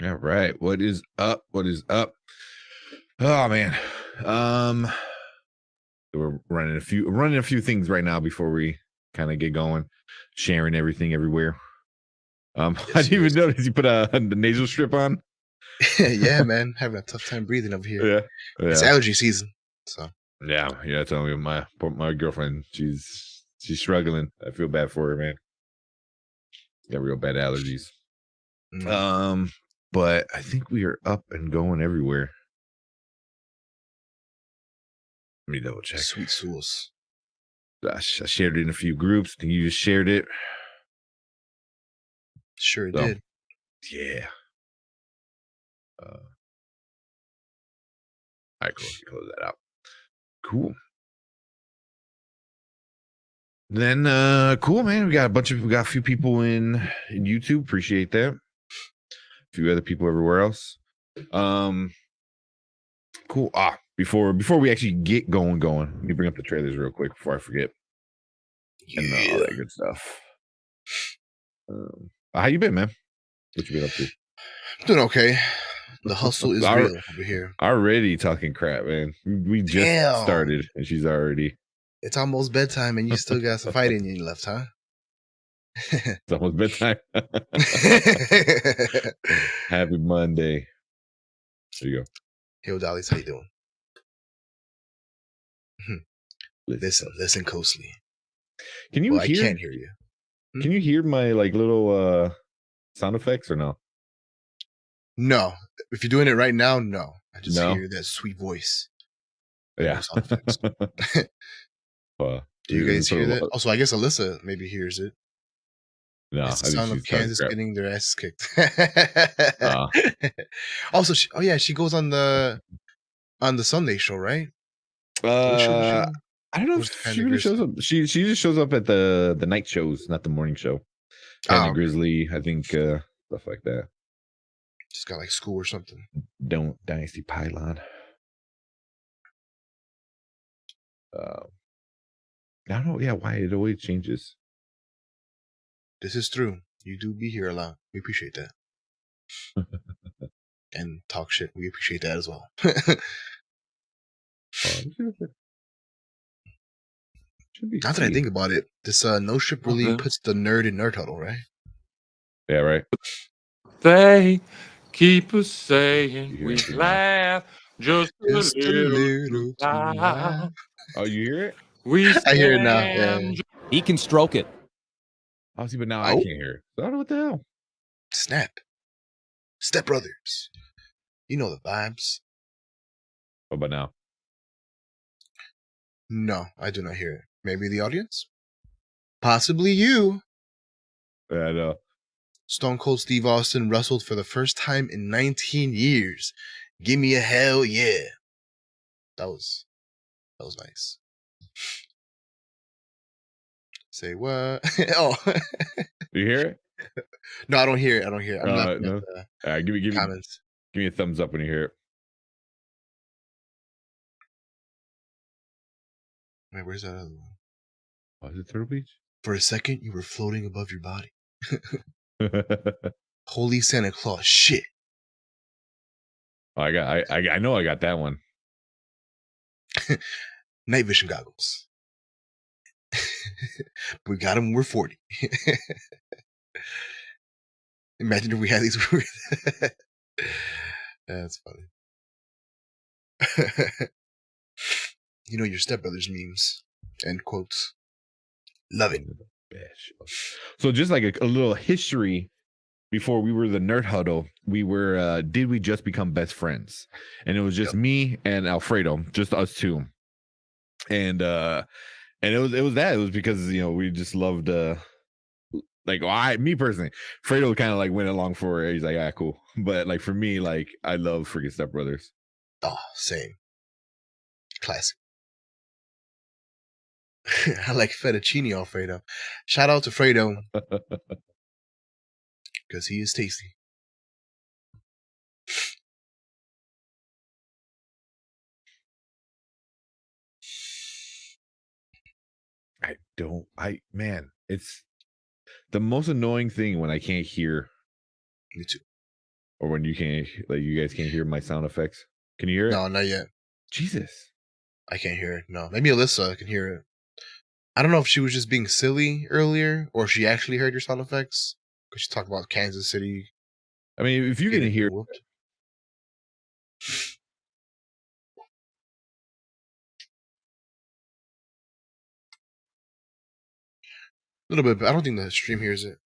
All right. What is up? What is up? Oh man. Um we're running a few things right now before we kind of get going, sharing everything everywhere. I Yes, didn't even yes. notice you put the nasal strip on. Yeah, man, having a tough time breathing over here. Yeah. It's Yeah. allergy season, so Yeah, tell me my girlfriend, she's struggling. I feel bad for her, man. Got real bad allergies. mm, But I think we are up and going everywhere. Let me double check. sweet sauce. I shared it in a few groups. Think you just shared it? Sure So did. yeah. All right, cool. Close that out. Cool. Then cool, man. We got a few people in YouTube. Appreciate that. A few other people everywhere else. Cool. Before we actually get going, let me bring up the trailers real quick before I forget. And all Yeah, that good stuff. How you been, man? What you been up to? doing okay. The hustle is real over here. Already talking crap, man. We just Damn, started, and she's already. it's almost bedtime, and you still got some fighting in you left, huh? It's almost bedtime. Happy Monday. There you go. Yo, Dolly's, how you doing? Listen closely. Can you Well, I hear? can't hear you. Can you hear my like little sound effects or no? No, if you're doing it right now, no. I just No. hear that sweet voice. Yeah. No sound effects. Do you you're guys hear that? Also, I guess Alyssa maybe hears it. No, It's the I think sound of she's talking Kansas crap. getting their asses kicked. Uh, Also, she goes on the Sunday show, right? What show does she I on? don't know Or if is it she Kinda really shows Grizzly? up. She just shows up at the night shows, not the morning show. Kind Oh, of okay. Grizzly, I think, stuff like that. She's got like school or something. Don't Dynasty Pylon. I don't know. Yeah, why it always changes. This is true. You do be here a lot. We appreciate that. And talk shit. We appreciate that as well. Should be Now that I free. think about it, this no strip really puts the nerd in Nerd Huddle, right? Yeah, right. They keep us saying You we hear it now. laugh just a little too loud. Oh, you hear it? We I hear it now. Yeah. stand He can stroke it. Oh, see, but now I Oh. can't hear it. So I don't know what the hell. Snap. Step Brothers. You know the vibes. What about now? No, I do not hear it. Maybe the audience? Possibly you. Yeah, I know. Stone Cold Steve Austin wrestled for the first time in 19 years. Give me a hell yeah. That was nice. Say what? Oh. You hear it? No, I don't hear it. I'm laughing No. at the All right, give me comments. give me a thumbs up when you hear it. Wait, where's that other one? Oh, is it Turtle Beach? For a second, you were floating above your body. Holy Santa Claus, shit. Oh, I know I got that one. Night vision goggles. We got them when we're 40. Imagine if we had these. That's funny. You know your stepbrothers memes. End quotes. Love it. So just like a little history before we were the Nerd Huddle, we were Did We Just Become Best Friends? And it was just me and Alfredo, just us two. And it was because we just loved me personally, Fredo kind of like went along for it. He's like, yeah, cool. But like for me, like I love freaking Step Brothers. Oh, same. Classic. I like fettuccine Alfredo. Shout out to Fredo. Because he is tasty. It's the most annoying thing when I can't hear. Me too. Or when you can't, like, you guys can't hear my sound effects. Can you hear it? No, not yet. Jesus. I can't hear it. No, maybe Alyssa can hear it. I don't know if she was just being silly earlier or she actually heard your sound effects because she talked about Kansas City. I mean, if you can getting hear, whooped. A little bit, but I don't think the stream hears it.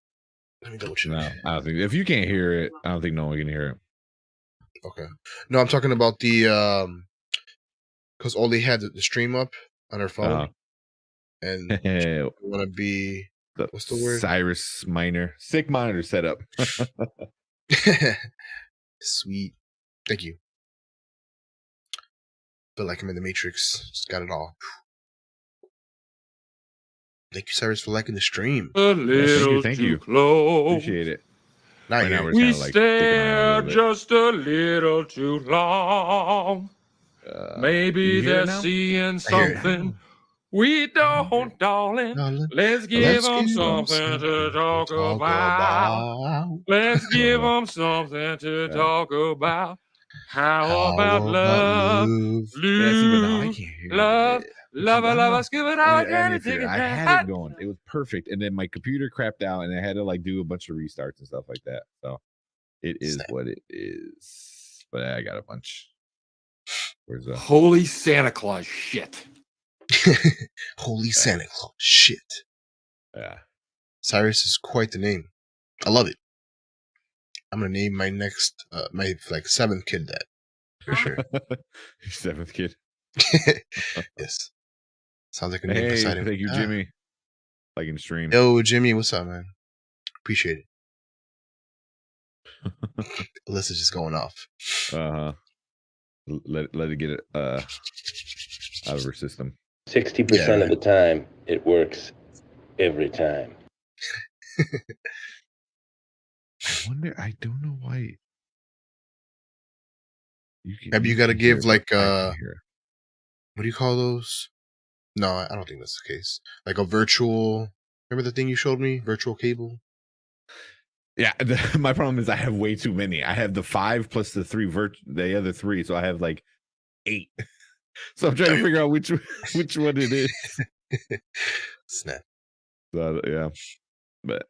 Let me double check. no, I don't think. If you can't hear it, I don't think no one can hear it. Okay. No, I'm talking about the because Oli had the stream up on her phone, and The want to be what's the word? Cyrus Minor sick monitor setup. Sweet, thank you. Feel like I'm in the Matrix. Just got it all. Thank you, Cyrus, for liking the stream. A little thank too you. close. Appreciate it. Not Right now here. we're We kind of like sticking around a stare little bit. just a little too long. Maybe you hear it they're now? seeing I hear it. something we don't, darling. Darling, Let's give them give 'em something to talk about. about. Let's give them something to talk about. How about love? Yeah, see, but now I can't hear Love, it. love, I don't love, know. us, give it I all need to again. figure it. I had it going. It was perfect, and then my computer crapped out, and I had to like do a bunch of restarts and stuff like that. So it is Snap. what it is. But I got a bunch. Where's the Holy Santa Claus shit. Holy Santa Claus. Shit. yeah? Cyrus is quite the name. I love it. I'm gonna name my next my like 7th kid that. For sure. Your 7th kid. Yes. Sounds like a name Hey, beside him. thank you, Jimmy. Like in stream. Yo, Jimmy, what's up, man? Appreciate it. Alyssa's just going off. Let it get it out of her system. 60% of the time, it works every time. I wonder. I don't know why. Maybe you got to can hear give it, like but I can't hear it. what do you call those? No, I don't think that's the case. Like a virtual. Remember the thing you showed me? Virtual cable. Yeah, my problem is I have way too many. I have the 5 plus the 3 the other 3, so I have like 8. So I'm trying to figure out which one it is. Snap. So yeah, but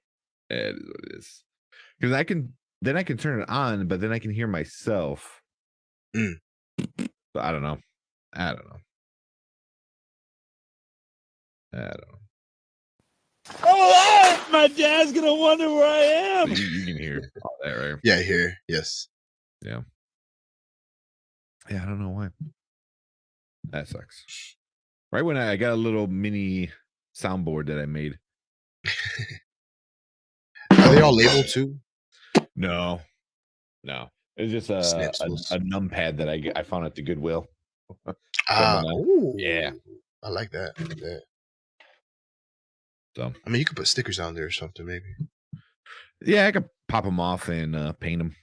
it is what it is. Because I can turn it on, but then I can hear myself. Mm. So I don't know. Oh, my dad's gonna wonder where I am. So you can hear all that, right? Yeah, here. Yes. Yeah. Yeah, I don't know why. That sucks. Right when I got a little mini soundboard that I made. Are they all labeled too? No. It's just a numpad that I found at the Goodwill. Yeah. I like that. So I mean, you could put stickers on there or something, maybe. yeah, I could pop them off and paint them.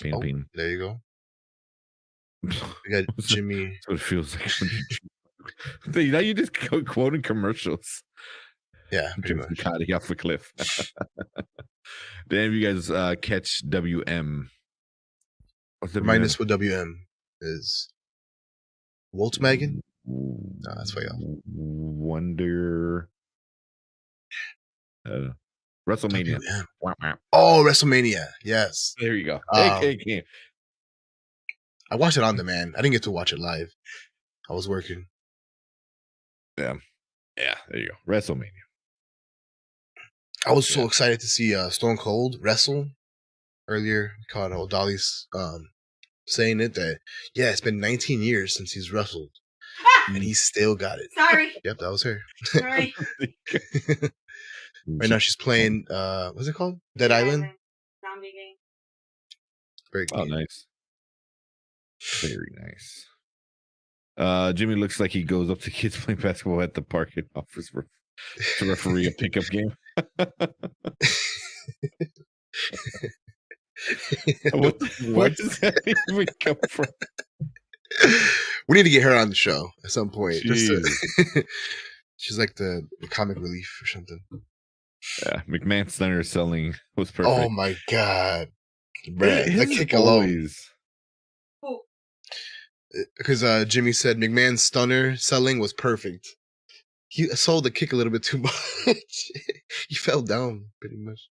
Paint them. There you go. We got Jimmy. That's what it feels like. Now you just quoting commercials. Yeah, pretty much. Ducati off a cliff. Then you guys catch WM. What's WM? Remind us what WM is. Volkswagen? No, that's way off. Wonder. WrestleMania. WM. Oh, WrestleMania. Yes. There you go. I watched it on demand. I didn't get to watch it live. I was working. Yeah, there you go. WrestleMania. I was so excited to see Stone Cold wrestle earlier. Caught old Dolly's saying it that it's been 19 years since he's wrestled, and he still got it. Sorry. Yep, that was her. Sorry. Right now she's playing what's it called? Dead Island. Zombie game. Very Oh, cute. nice. Very nice. Jimmy looks like he goes up to kids playing basketball at the park and offers to referee a pickup game. Where does that even come from? We need to get her on the show at some point. Jeez. She's like the comic relief or something. Yeah, McMahon Stunner selling was perfect. Oh my god. Bruh, that His kick alone. always. Because Jimmy said McMahon's stunner selling was perfect. He sold the kick a little bit too much. He fell down pretty much.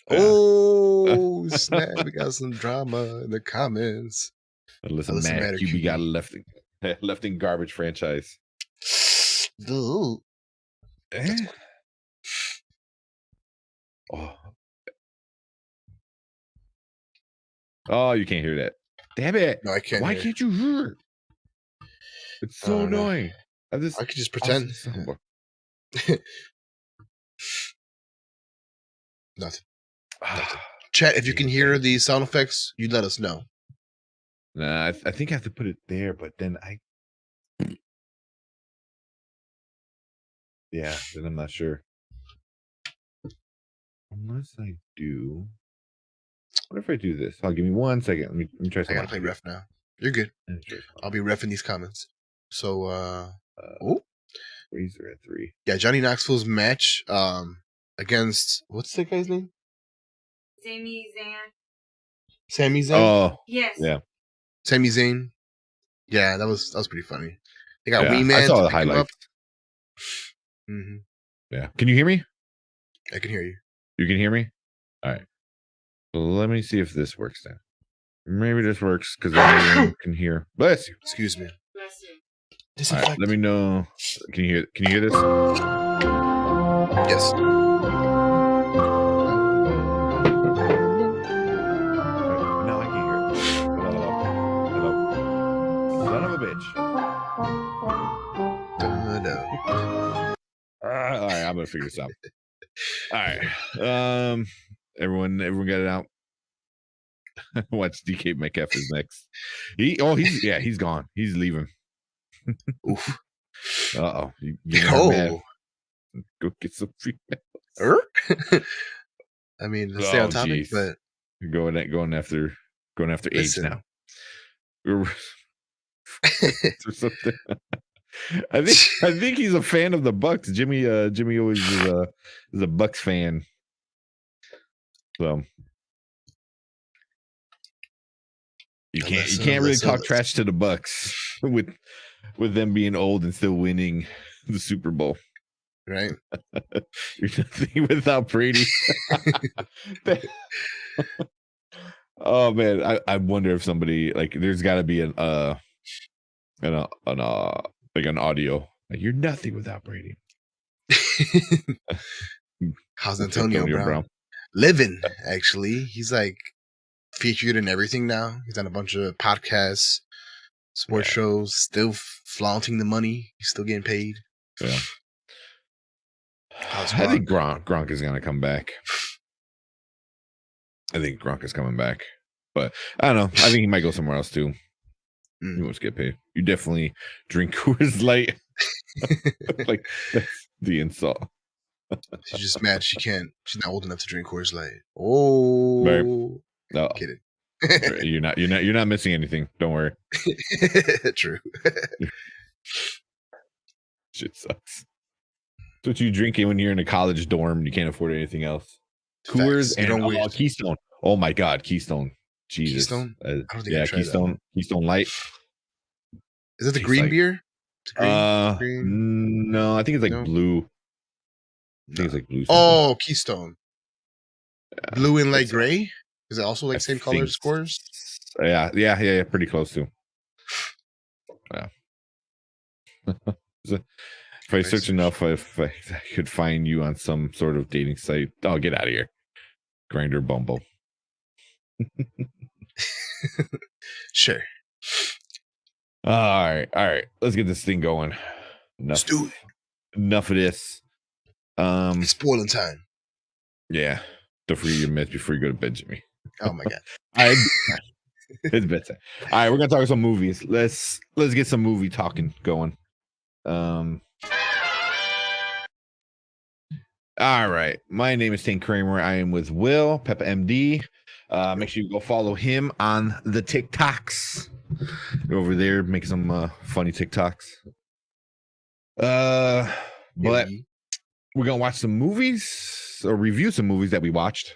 Yeah. Oh snap! We got some drama in the comments. Listen, Alyssa Matt Matter QB QB. got left in garbage franchise. Dude. Eh? Oh, you can't hear that. Damn it. No, I can't. Why hear. can't you hear? It's so Oh, no. annoying. I could just pretend. Nothing. Chat, if you can hear the sound effects, you let us know. Nah, I think I have to put it there, but then then I'm not sure. Unless I do. What if I do this? Give me 1 second. Let me try I something. gotta play ref now. You're good. I'll be refing these comments. So, Razor at 3. yeah, Johnny Knoxville's match against what's that guy's name? Sami Zayn. Oh, Yes. yeah. Sami Zayn. Yeah, that was pretty funny. They got Yeah, Wee Man I saw to the pick him up. highlights. Mm-hmm. Yeah. Can you hear me? I can hear you. You can hear me? All right. Let me see if this works then. Maybe this works because everyone can hear. Bless you. Excuse me. Bless you. All right, let me know. Can you hear this? Yes. No, I can hear it. Hello. Son of a bitch. All right, I'm gonna figure this out. All right. Everyone got it out. Watch DK Metcalf is next. He's gone. He's leaving. Oof. Oh. Go get some females. I mean, let's stay on topic, but going after age now. Or something. I think he's a fan of the Bucks. Jimmy always is a Bucks fan. So you can't really talk trash to the Bucks with them being old and still winning the Super Bowl. Right? You're nothing without Brady. Oh man, I wonder if somebody there's got to be an audio you're nothing without Brady. How's Antonio Brown? Living, actually. He's featured in everything now. He's on a bunch of podcasts, sports shows, still flaunting the money. He's still getting paid. Yeah. I think Gronk is going to come back. I think Gronk is coming back. But I don't know. I think he might go somewhere else too. He wants to get paid. You definitely drink Coors Light. That's the insult. She's just mad she's not old enough to drink Coors Light. Oh, no, kidding. You're not missing anything. Don't worry. True. Shit sucks. That's what you drinking when you're in a college dorm and you can't afford anything else. Coors and Keystone. Oh my God, Keystone. Jesus. Keystone? I don't think I tried Keystone. Keystone Light. Is it the green beer? Green? No, I think it's blue. I think it's blue. Oh, Keystone. Blue and gray? Is it also same color scores? Yeah. Pretty close to. Yeah. If I search enough, if I could find you on some sort of dating site, oh, get out of here. Grindr, Bumble. Sure. All right. Let's get this thing going. Let's do it. Enough of this. It's spoiling time. Yeah. Don't forget your meds before you go to bed, Jimmy. Oh my God. It's bedtime. All right, we're gonna talk some movies. Let's get some movie talking going. All right. My name is Tank Kramer. I am with Will, Peppa MD. Make sure you go follow him on the TikToks. Go over there, make some funny TikToks. But we're gonna watch some movies. or review some movies that we watched.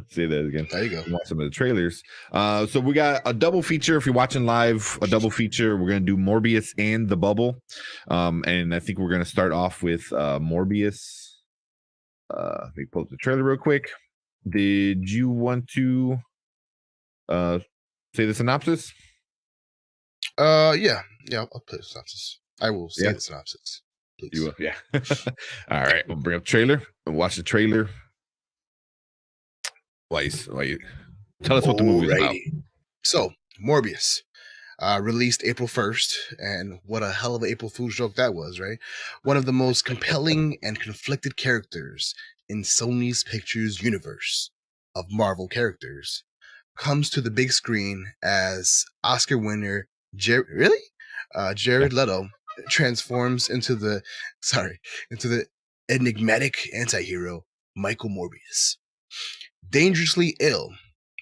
Say that again. There you go. Watch some of the trailers. So we got a double feature. If you're watching live, a double feature. We're gonna do Morbius and The Bubble. And I think we're gonna start off with Morbius. Let me pull up the trailer real quick. Did you want to say the synopsis? Yeah, I'll play the synopsis. I will say the synopsis. Please. You will, yeah. All right, we'll bring up the trailer and watch the trailer. Why you tell us what the movie is about. So, Morbius, released April 1st, and what a hell of an April Fool's joke that was, right? One of the most compelling and conflicted characters in Sony's Pictures universe of Marvel characters comes to the big screen as Oscar winner Jared Leto transforms into the enigmatic anti-hero Michael Morbius. Dangerously ill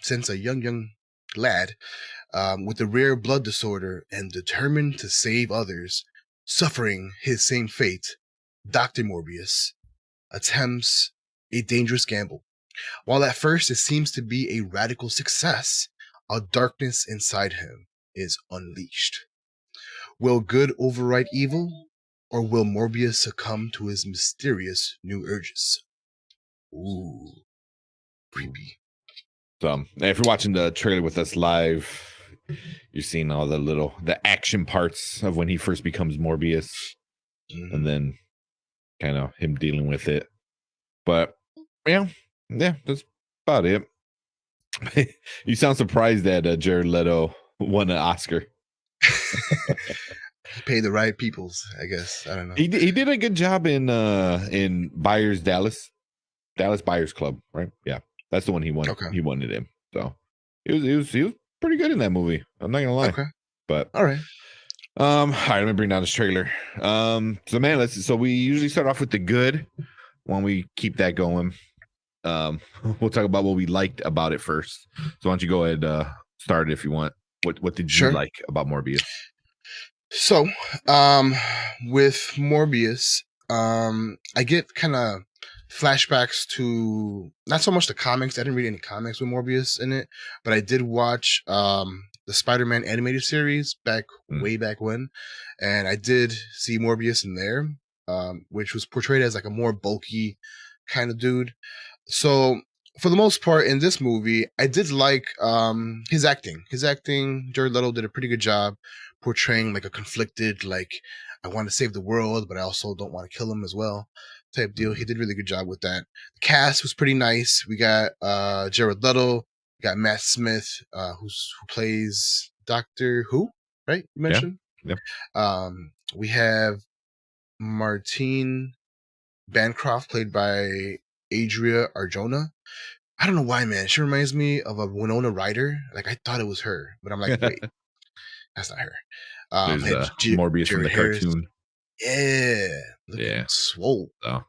since a young lad with a rare blood disorder and determined to save others suffering his same fate, Dr. Morbius attempts a dangerous gamble. While at first it seems to be a radical success, a darkness inside him is unleashed. Will good override evil, or will Morbius succumb to his mysterious new urges? Ooh, creepy. So if you're watching the trailer with us live, you're seeing all the action parts of when he first becomes Morbius, and then kind of him dealing with it. But yeah, that's about it. You sound surprised that Jared Leto won an Oscar. Pay the right peoples, I guess. I don't know. He did a good job in Dallas Buyers Club, right? Yeah, that's the one he won. Okay. He won it in. So he was pretty good in that movie. I'm not gonna lie. Okay. But all right. All right, let me bring down this trailer. So man, so we usually start off with the good. When we keep that going, we'll talk about what we liked about it first. So why don't you go ahead, start it if you want. What did you like about Morbius? So, with Morbius, I get kind of flashbacks to not so much the comics. I didn't read any comics with Morbius in it, but I did watch the Spider-Man animated series way back when, and I did see Morbius in there, which was portrayed as like a more bulky kind of dude. So for the most part in this movie, I did like his acting. Jared Leto did a pretty good job portraying like a conflicted, like, I want to save the world, but I also don't want to kill him as well type deal. He did a really good job with that. The cast was pretty nice. We got Jared Leto, we got Matt Smith, who plays Doctor Who, right? You mentioned? Yeah. We have Martine Bancroft, played by Adria Arjona. I don't know why, man. She reminds me of a Winona Ryder. Like, I thought it was her, but I'm like, wait, that's not her. There's Morbius from the cartoon. Yeah. Looking swole. Oh.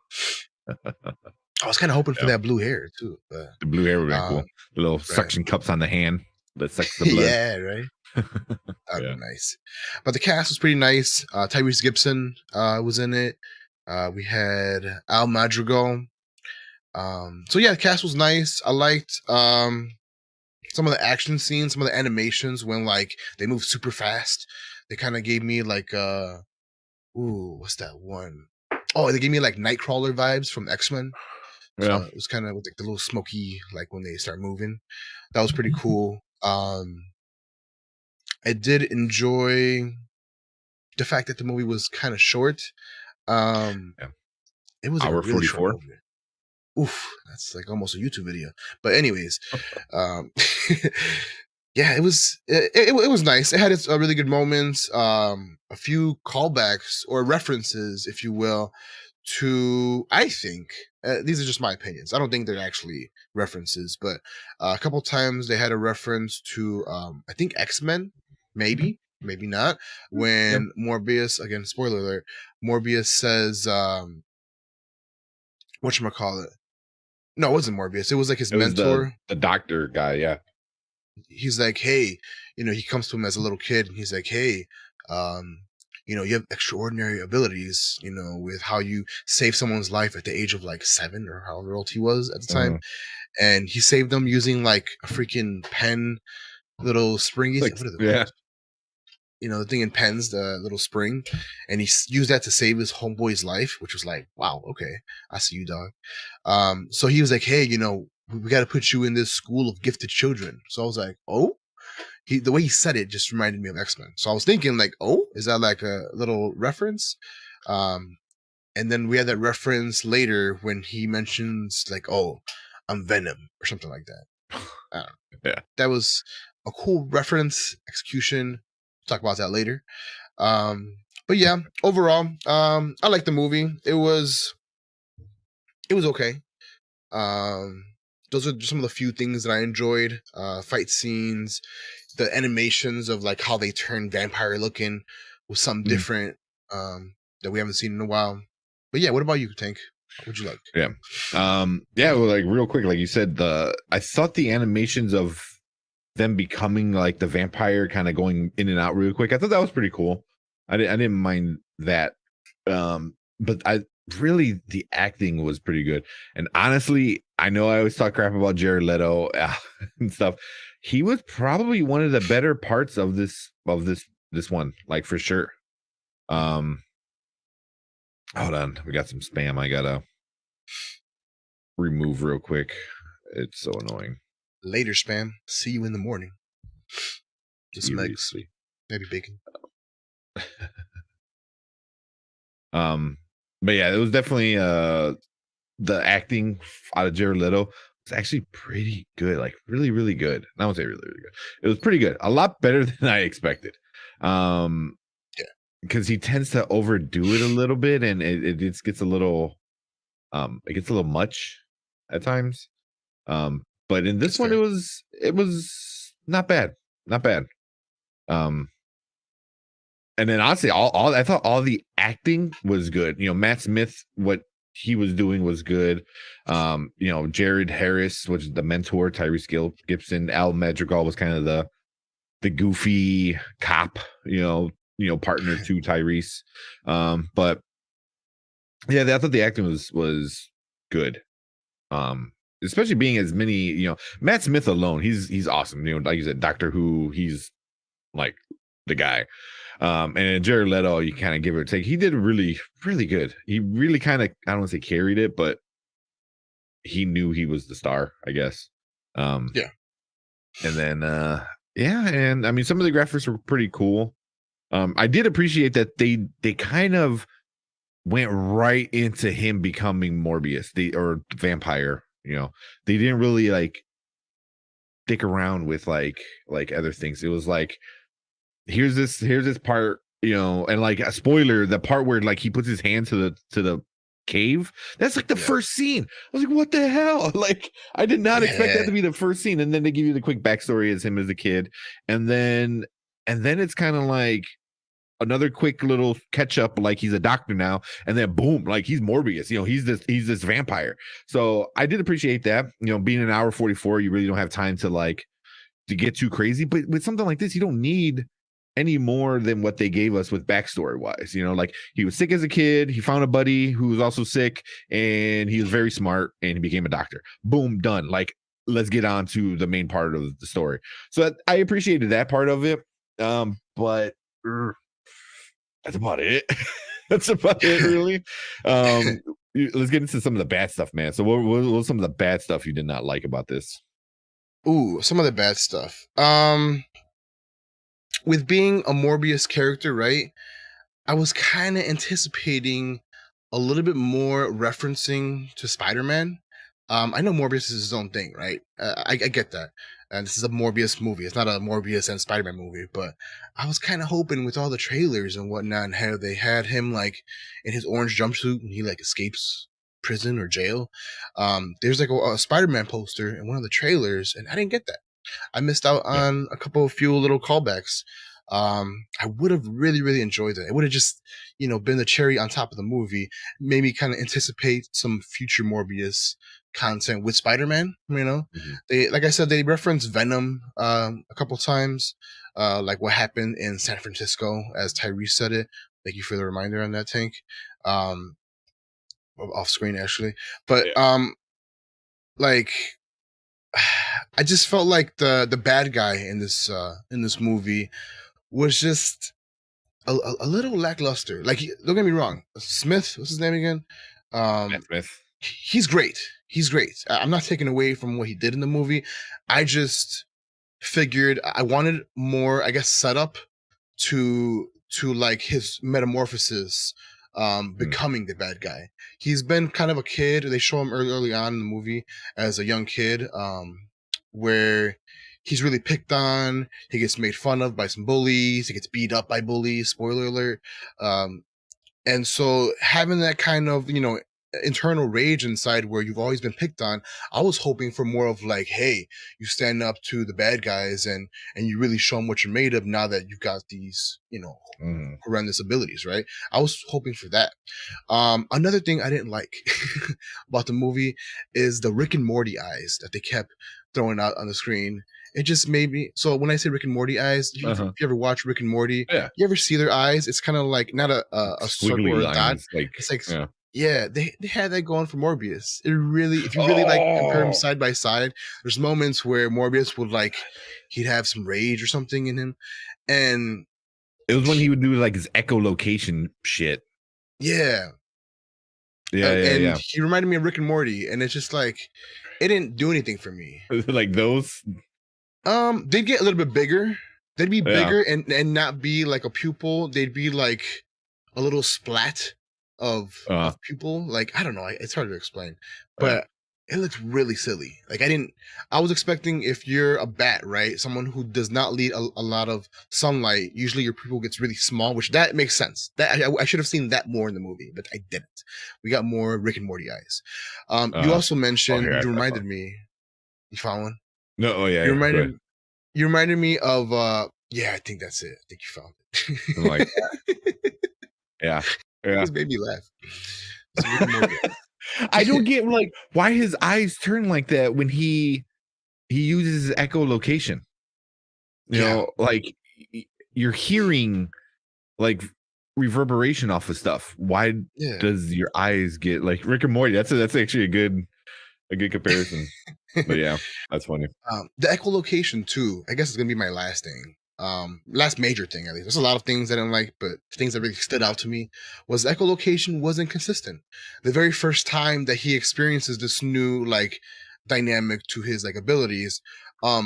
I was kind of hoping for that blue hair, too. But, the blue hair would be cool. The little suction cups on the hand that sucks the blood. Yeah, right? That would be nice. But the cast was pretty nice. Tyrese Gibson was in it. We had Al Madrigal. So yeah, the cast was nice. I liked some of the action scenes, some of the animations when like they move super fast. They kind of gave me like what's that one? Oh, they gave me like Nightcrawler vibes from X-Men. Yeah. So it was kind of with like the little smoky, like when they start moving. That was pretty cool. I did enjoy the fact that the movie was kind of short. It was hour like really 44. Short movie. Oof, that's like almost a YouTube video. But anyways, yeah, it was nice. It had its really good moments. A few callbacks or references, if you will, to, I think, these are just my opinions. I don't think they're actually references, but a couple times they had a reference to, I think X-Men, maybe not. When Morbius, again, spoiler alert, Morbius says, whatchamacallit? No, it wasn't Morbius. It was like his mentor. The doctor guy, yeah. He's like, hey, he comes to him as a little kid, and he's like, hey, you have extraordinary abilities, with how you save someone's life at the age of like 7 or however old he was at the time. And he saved them using like a freaking pen, little springy Like, thing. What are they yeah. called? The thing in pens, the little spring, and he used that to save his homeboy's life, which was like, wow, okay, I see you, dog. So he was like, hey, we got to put you in this school of gifted children. So I was like, oh, the way he said it just reminded me of X-Men. So I was thinking like, oh, is that like a little reference? And then we had that reference later when he mentions like, oh, I'm Venom or something like that. I don't know. Yeah. That was a cool reference execution. Talk about that later. But yeah, overall, I like the movie. It was okay. Those are some of the few things that I enjoyed. Fight scenes, the animations of like how they turn vampire looking was something different that we haven't seen in a while. But yeah, what about you, Tank? What would you like? Yeah. Well, like real quick, like you said, I thought the animations of them becoming like the vampire kind of going in and out real quick, I thought that was pretty cool. I didn't mind that. But the acting was pretty good. And honestly, I know I always talk crap about Jared Leto and stuff. He was probably one of the better parts of this one, like for sure. Hold on, we got some spam I gotta remove real quick. It's so annoying. Later, spam. See you in the morning. Just eggs, maybe bacon. But yeah, it was definitely the acting out of Jared Leto was actually pretty good, like really, really good. I won't say really, really good. It was pretty good, a lot better than I expected. Because he tends to overdo it a little bit, and it gets a little, much at times. But in this one, it was not bad, not bad. And then honestly, I thought all the acting was good. Matt Smith, what he was doing was good. Jared Harris, which is the mentor, Tyrese Gibson, Al Madrigal was kind of the goofy cop, partner to Tyrese. But yeah, I thought the acting was good. Especially being as many, Matt Smith alone, he's awesome. Like you said, Doctor Who, he's like the guy. And Jared Leto, you kind of give it or take. He did really, really good. He really kind of, I don't want to say carried it, but he knew he was the star, I guess. Yeah. And then, and I mean, some of the graphics were pretty cool. I did appreciate that they kind of went right into him becoming Morbius, or vampire. They didn't really like stick around with like other things. It was like, here's this part, and like a spoiler, the part where like he puts his hand to the cave, that's like the first scene. I was like, what the hell? Like, I did not expect that to be the first scene. And then they give you the quick backstory as him as a kid, and then it's kind of like another quick little catch up, like he's a doctor now, and then boom, like he's Morbius. He's this vampire. So I did appreciate that. Being an hour 44, you really don't have time to get too crazy. But with something like this, you don't need any more than what they gave us with backstory wise. Like he was sick as a kid, he found a buddy who was also sick, and he was very smart, and he became a doctor. Boom, done. Like, let's get on to the main part of the story. So I appreciated that part of it. But that's about it. That's about it, really. Let's get into some of the bad stuff, man. So what was some of the bad stuff you did not like about this? Ooh, some of the bad stuff. With being a Morbius character, right? I was kind of anticipating a little bit more referencing to Spider-Man. I know Morbius is his own thing, right? I get that. And this is a Morbius movie. It's not a Morbius and Spider-Man movie, but I was kind of hoping with all the trailers and whatnot, and how they had him like in his orange jumpsuit and he like escapes prison or jail. There's like a Spider-Man poster in one of the trailers, and I didn't get that. I missed out on a few little callbacks. I would have really, really enjoyed that. It would have just, been the cherry on top of the movie. Made me kind of anticipate some future Morbius content with Spider-Man. They, like I said, they reference Venom a couple times, like what happened in San Francisco, as Tyrese said it, Thank you for the reminder on that, Tank. Off screen actually, but like I just felt like the bad guy in this movie was just a little lackluster. Like, don't get me wrong, Smith, what's his name again? Matt Smith. He's great. He's great. I'm not taking away from what he did in the movie. I just figured I wanted more, I guess, setup to like his metamorphosis, becoming the bad guy. He's been kind of a kid. They show him early on in the movie as a young kid, where he's really picked on. He gets made fun of by some bullies. He gets beat up by bullies. Spoiler alert. And so having that kind of, internal rage inside where you've always been picked on, I was hoping for more of like, hey, you stand up to the bad guys and you really show them what you're made of now that you've got these, horrendous abilities, right? I was hoping for that. Another thing I didn't like about the movie is the Rick and Morty eyes that they kept throwing out on the screen. It just made me, so when I say Rick and Morty eyes, if you ever watch Rick and Morty, you ever see their eyes? It's kind of like not a circle or a dot. It's like, yeah, they had that going for Morbius. It really, if you really like compare them side by side, there's moments where Morbius would he'd have some rage or something in him, and it was when he would do like his echolocation shit. Yeah. He reminded me of Rick and Morty, and it's just like it didn't do anything for me. Like those. They'd get a little bit bigger. They'd be bigger and not be like a pupil. They'd be like a little splat of pupil. Like, I don't know. It's hard to explain, but it looks really silly. Like, I was expecting, if you're a bat, right? Someone who does not need a lot of sunlight, usually your pupil gets really small, which that makes sense. That I should have seen that more in the movie, but I didn't. We got more Rick and Morty eyes. You also mentioned, you reminded me, you found one? No, You reminded me of I think that's it. I think you found it. Like yeah. It just made me laugh. I don't get why his eyes turn like that when he uses echolocation. You know, like you're hearing like reverberation off of stuff. Why does your eyes get like Rick and Morty? That's actually a good comparison. But yeah, that's funny. The echolocation too, I guess, is gonna be my last thing. Last major thing, at least. There's a lot of things I didn't like, but things that really stood out to me was echolocation wasn't consistent. The very first time that he experiences this new dynamic to his abilities, I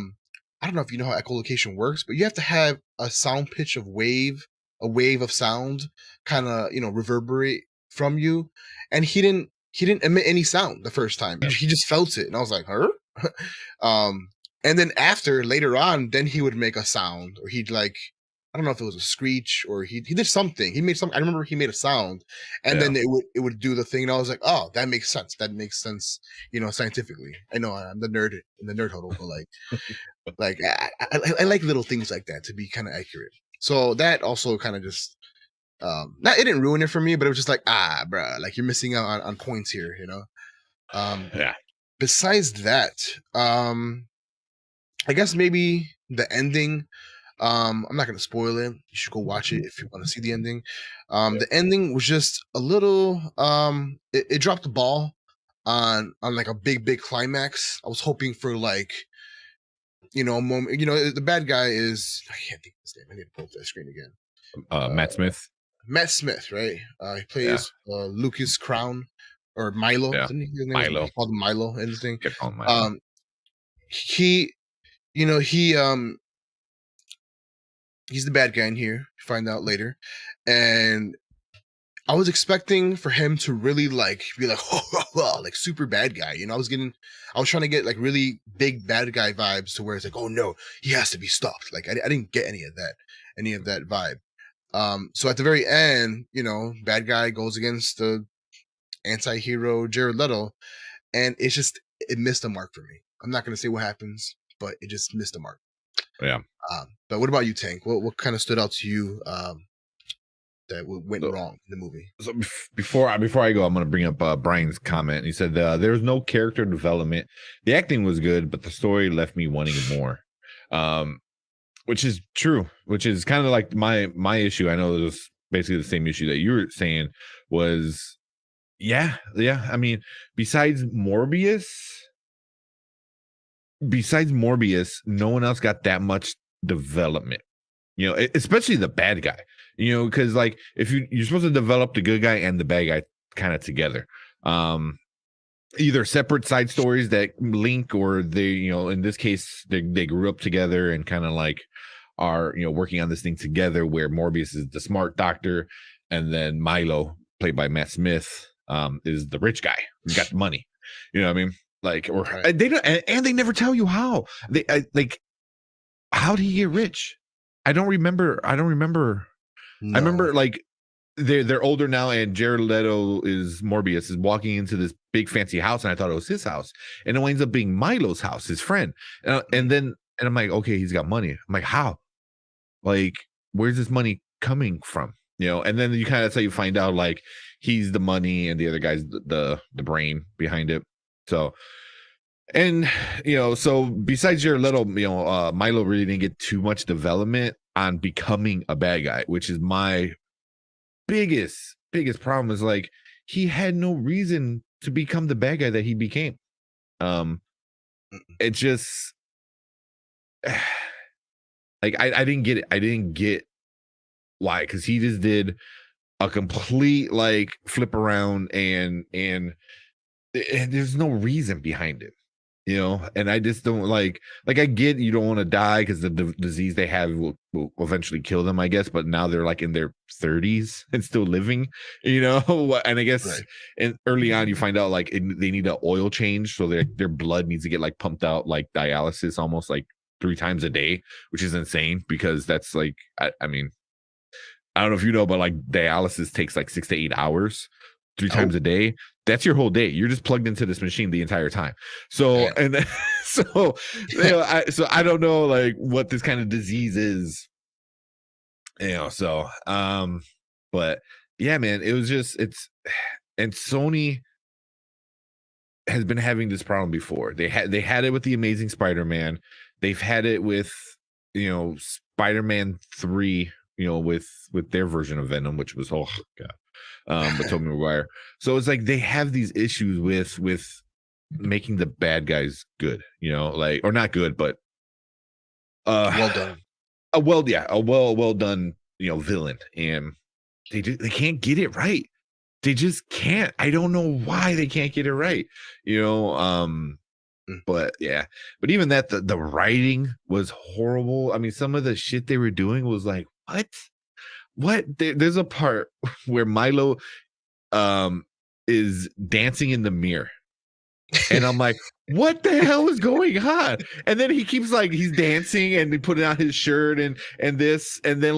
don't know if you know how echolocation works, but you have to have a sound pitch of wave of sound kind of reverberate from you, and he didn't emit any sound the first time. He just felt it, and I was like, huh? And then later on, then he would make a sound, or he'd I don't know if it was a screech or he did something. He made some. I remember he made a sound, and then it would do the thing, and I was like, oh, that makes sense. That makes sense, scientifically. I know I'm the nerd in the nerd huddle, but I like little things like that to be kind of accurate. So that also kind of just it didn't ruin it for me, but it was just bruh, you're missing out on points here, Besides that, I guess maybe the ending. I'm not gonna spoil it. You should go watch it if you want to see the ending. The ending was just a little. It dropped the ball on a big climax. I was hoping for a moment. The bad guy is, I can't think of his name. I need to pull up that screen again. Matt Smith. Matt Smith, right? He plays Lucas Crown or Milo. Yeah. Milo. He called him Milo and everything. Milo. He's the bad guy in here. You find out later, and I was expecting for him to really be like super bad guy. I was trying to get really big bad guy vibes to where it's oh no, he has to be stopped. I didn't get any of that vibe. So at the very end, bad guy goes against the anti-hero Jared Leto, and it missed the mark for me. I'm not going to say what happens, but it just missed the mark. Yeah. But what about you, Tank? What kind of stood out to you that went wrong in the movie? So before I go, I'm going to bring up Brian's comment. He said there was no character development. The acting was good, but the story left me wanting more. Which is true. Which is kind of like my issue. I know there's basically the same issue that you were saying was, yeah. I mean, besides Morbius, no one else got that much development. Especially the bad guy. Because like if you're supposed to develop the good guy and the bad guy kind of together. Either separate side stories that link, or they, in this case, they grew up together and kind of like are, working on this thing together, where Morbius is the smart doctor, and then Milo, played by Matt Smith, is the rich guy who's got the money. You know what I mean? Like, or Right. they don't, and they never tell you how. Like, how did he get rich? I don't remember. No. I remember like they're older now, and Jared Leto is Morbius is walking into this big fancy house, and I thought it was his house, and it ends up being Milo's house, his friend. And I'm like, okay, he's got money. I'm like, how? Like, where's this money coming from? And then you kind of you find out like he's the money, and the other guy's the brain behind it. So, and so besides Jared Leto, Milo really didn't get too much development on becoming a bad guy, which is my biggest problem. Is like he had no reason to become the bad guy that he became. It just like I didn't get it. I didn't get why, because he just did a complete like flip around, and there's no reason behind it. And I just don't like I get you don't want to die because the disease they have will eventually kill them, I guess, but now they're like in their 30s and still living, and I guess Right. and early on you find out like they need an oil change, so their blood needs to get like pumped out like dialysis almost like 3 times a day, which is insane, because that's like I mean, I don't know if you know, but like dialysis takes like 6 to 8 hours 3 times a day. That's your whole day. You're just plugged into this machine the entire time. So, and then, so, I don't know like what this kind of disease is, so, but yeah, man, it was just, and Sony has been having this problem before. They had it with the Amazing Spider-Man. They've had it with, Spider-Man 3, with their version of Venom, which was, oh God. But Tobey Maguire. So it's like they have these issues with making the bad guys good, like, or not good, but well done. A well done, villain, and they can't get it right. They just can't. I don't know why they can't get it right, But yeah, but even that, the writing was horrible. I mean, some of the shit they were doing was like, what? There's a part where Milo is dancing in the mirror, and I'm like, what the hell is going on? And then he keeps like he's dancing and he putting on his shirt and this, and then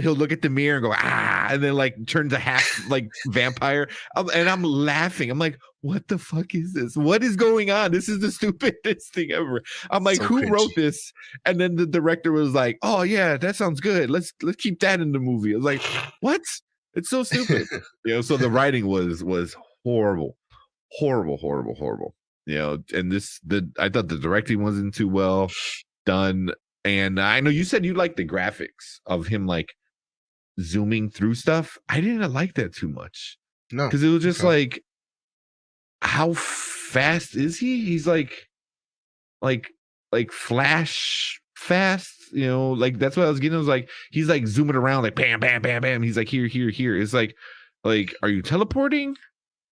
he'll look at the mirror and go and then like turns a half like vampire, and I'm laughing. I'm like, what the fuck is this? What is going on? This is the stupidest thing ever. I'm like, So who cringy. wrote this? And then the director was like, oh yeah, that sounds good. Let's keep that in the movie. I was like, what? It's so stupid. So the writing was horrible. And I thought the directing wasn't too well done. And I know you said you liked the graphics of him like zooming through stuff. I didn't like that too much. No, because it was just okay. like, how fast is he? He's like flash fast, like that's what I was getting. I was like, he's like zooming around like bam, bam, bam, bam. He's like here. It's like, are you teleporting?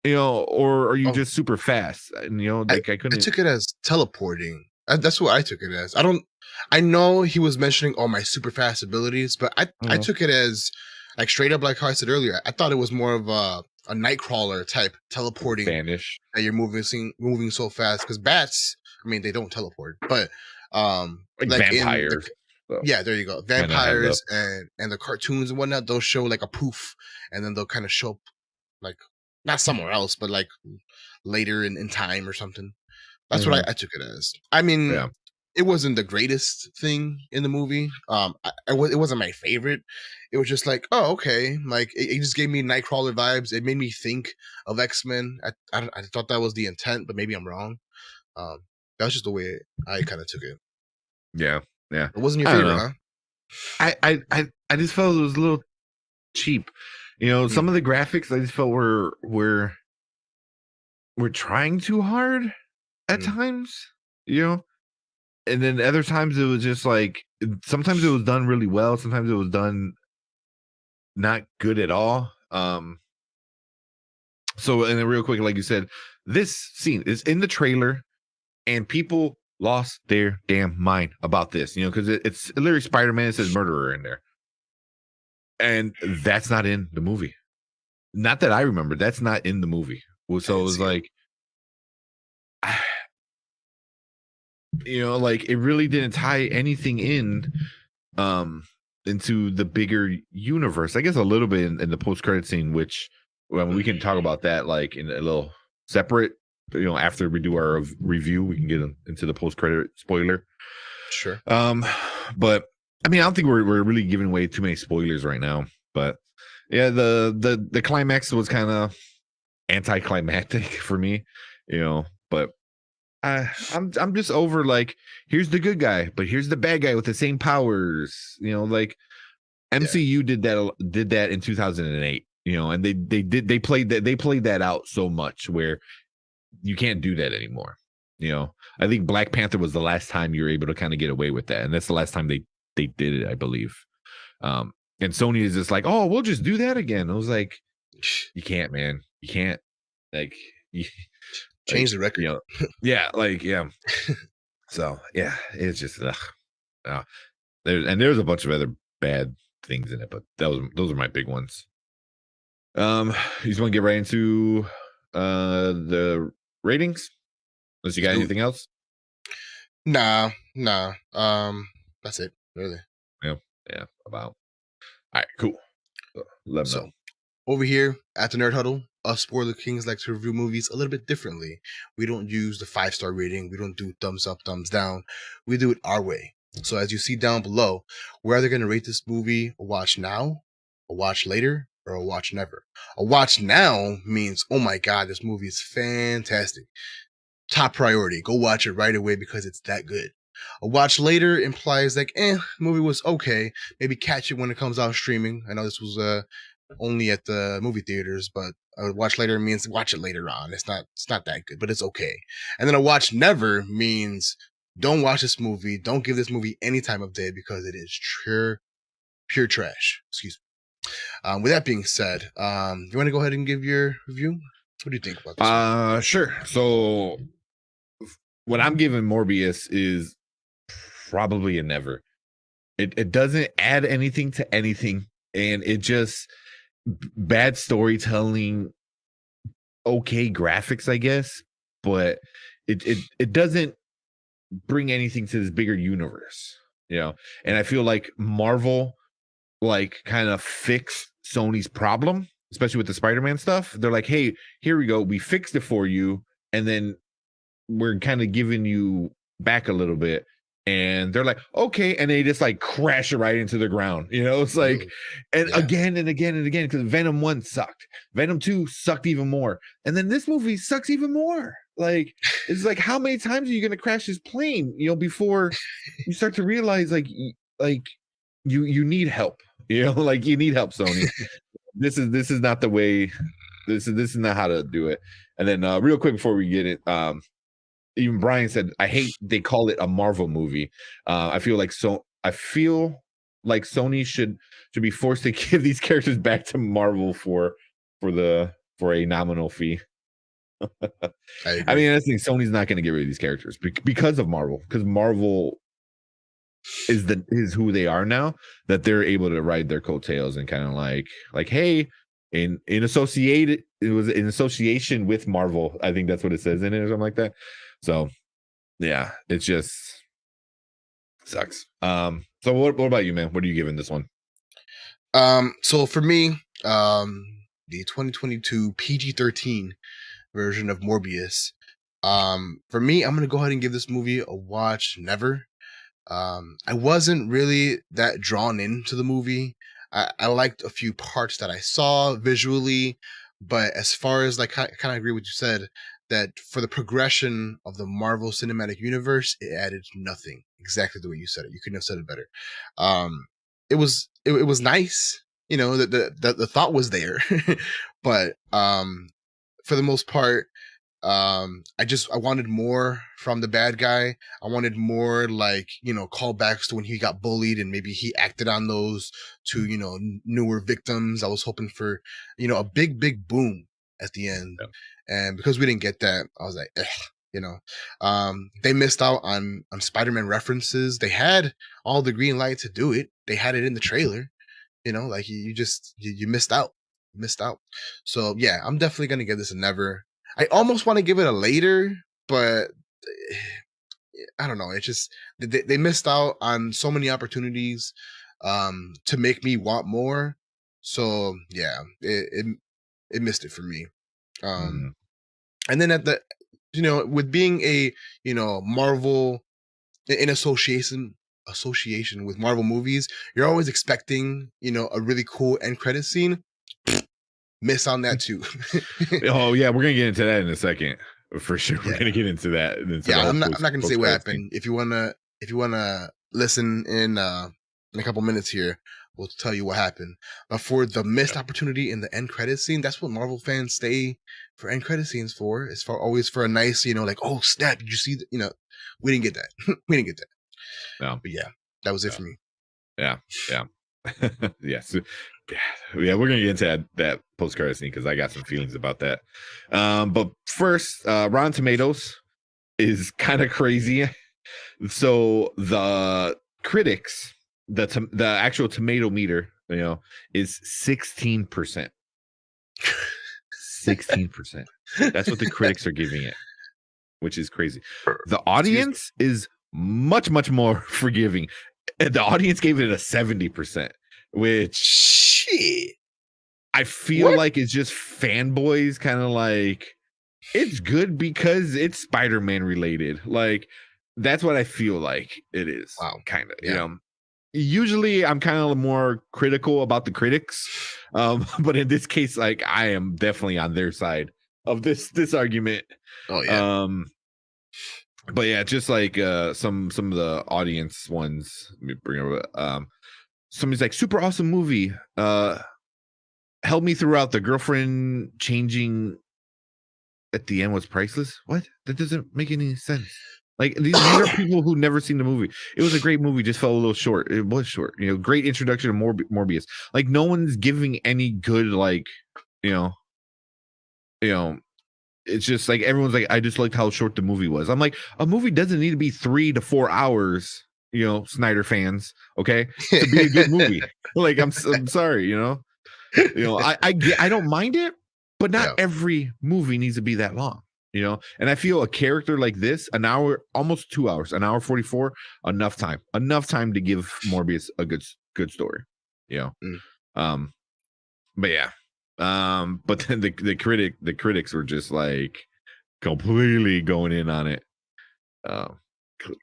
Or are you just super fast? And like I couldn't. I took it as teleporting. That's what I took it as. I know he was mentioning all my super fast abilities, but I took it as like straight up, like how I said earlier. I thought it was more of a Nightcrawler type teleporting. Vanish. That you're moving so fast, because bats, I mean, they don't teleport, but like vampires. Yeah, there you go. Vampires and the cartoons and whatnot, they'll show like a poof, and then they'll kind of show up like not somewhere else, but like later in time or something. That's what I took it as. I mean, it wasn't the greatest thing in the movie. It wasn't my favorite. It was just like, oh, okay. Like it just gave me Nightcrawler vibes. It made me think of X-Men. I thought that was the intent, but maybe I'm wrong. That was just the way I kind of took it. Yeah. It wasn't your favorite, huh? I just felt it was a little cheap. Some of the graphics I just felt were trying too hard at times. And then other times it was just like sometimes it was done really well, sometimes it was done not good at all. So, and then real quick, like you said, this scene is in the trailer, and people lost their damn mind about this, because it's literally Spider-Man. It says murderer in there, and that's not in the movie. Not that I remember. That's not in the movie. So it was like, like it really didn't tie anything into the bigger universe. I guess a little bit in the post-credit scene, which we can talk about that like in a little separate. After we do our review, we can get into the post-credit spoiler. Sure. But I mean, I don't think we're really giving away too many spoilers right now. But yeah, the climax was kind of anticlimactic for me, But I'm just over like, here's the good guy, but here's the bad guy with the same powers. Like MCU did that in 2008. And they played that out so much where you can't do that anymore. I think Black Panther was the last time you were able to kind of get away with that, and that's the last time they did it, I believe. And Sony is just like, oh, we'll just do that again. I was like, you can't, man. You can't. Like, change the record. Yeah, like, yeah. So yeah, it's just there's a bunch of other bad things in it, but those are my big ones. You just want to get right into the ratings? Unless you got anything else? Nah. That's it, really. Yeah, about. All right, cool. Let me know. Over here at the Nerd Huddle, us Spoiler Kings like to review movies a little bit differently. We don't use the 5-star rating. We don't do thumbs up, thumbs down. We do it our way. So as you see down below, we're either going to rate this movie a watch now, a watch later, or a watch never. A watch now means, oh my God, this movie is fantastic. Top priority. Go watch it right away because it's that good. A watch later implies like, movie was okay. Maybe catch it when it comes out streaming. I know this was only at the movie theaters, but a watch later means watch it later on. It's not that good, but it's okay. And then a watch never means don't watch this movie. Don't give this movie any time of day because it is pure trash. Excuse me. With that being said, you want to go ahead and give your review? What do you think about this? Sure. So what I'm giving Morbius is probably a never. It doesn't add anything to anything, and it just bad storytelling, okay graphics, I guess, but it doesn't bring anything to this bigger universe, And I feel like Marvel like kind of fixed Sony's problem, especially with the Spider-Man stuff. They're like, hey, here we go, we fixed it for you, and then we're kind of giving you back a little bit, and they're like, okay, and they just like crash it right into the ground. It's like, and again and again and again, because Venom 1 sucked, Venom 2 sucked even more, and then this movie sucks even more. Like, it's like, how many times are you gonna crash this plane, before you start to realize like you need help, like you need help, Sony. This is not the way. This is not how to do it. And then real quick before we get it, even Brian said, I hate they call it a Marvel movie. I feel like Sony should be forced to give these characters back to Marvel for a nominal fee. I mean, I think Sony's not going to get rid of these characters because of Marvel, because Marvel is who they are now, that they're able to ride their coattails and kind of like, hey, in association with Marvel, I think that's what it says in it or something like that. So yeah, it just sucks. So what about you, man? What are you giving this one? So for me, the 2022 PG-13 version of Morbius, for me, I'm gonna go ahead and give this movie a watch never. I wasn't really that drawn into the movie. I liked a few parts that I saw visually, but as far as like, I kind of agree with what you said, that for the progression of the Marvel Cinematic Universe, it added nothing. Exactly the way you said it. You couldn't have said it better. It was nice. you know, the thought was there, but for the most part, I wanted more from the bad guy. I wanted more, like, you know, callbacks to when he got bullied and maybe he acted on those to, you know, newer victims. I was hoping for, you know, a big boom at the end. Yep. And because we didn't get that, I was like, you know, they missed out on Spider-Man references. They had all the green light to do it. They had it in the trailer, you know, like you missed out. So yeah, I'm definitely going to give this a never. I almost want to give it a later, but I don't know. It's just they missed out on so many opportunities to make me want more. So yeah, it missed it for me. And then at the, you know, with being a, you know, Marvel in association with Marvel movies, you're always expecting, you know, a really cool end credit scene. Miss on that too. Oh yeah, we're gonna get into that in a second for sure. We're gonna get into that. I'm not gonna say what happened. If you wanna listen in a couple minutes here, we'll tell you what happened. But for the missed opportunity in the end credit scene, that's what Marvel fans stay for end credit scenes for. It's always for a nice, you know, like, oh snap, did you see that? You know, we didn't get that. No. But yeah, that was it for me. Yeah. Yes. Yeah, we're gonna get into that post credit scene because I got some feelings about that. But first, Rotten Tomatoes is kind of crazy. So the critics, the actual tomato meter, you know, is 16%. 16%. That's what the critics are giving it, which is crazy. The audience is much more forgiving. The audience gave it a 70%, which shit, I feel like it's just fanboys kind of like, it's good because it's Spider-Man related. Like, that's what I feel like it is. Wow. Kind of, you know. Usually I'm kind of more critical about the critics. But in this case, like, I am definitely on their side of this argument. Oh yeah. But yeah, just like some of the audience ones. Let me bring over. Somebody's like, super awesome movie. Help me throughout. The girlfriend changing at the end was priceless. What? That doesn't make any sense. Like, these are people who never seen the movie. It was a great movie, just fell a little short. It was short. You know, great introduction to Morbius. Like, no one's giving any good, like, you know. It's just like everyone's like, I just liked how short the movie was. I'm like, a movie doesn't need to be 3 to 4 hours, you know, Snyder fans, okay, to be a good movie. Like, I'm sorry, you know, I don't mind it, but not every movie needs to be that long, you know. And I feel a character like this, an hour, almost 2 hours, an hour 44, enough time to give Morbius a good story, you know. But yeah. But then the critics were just like completely going in on it.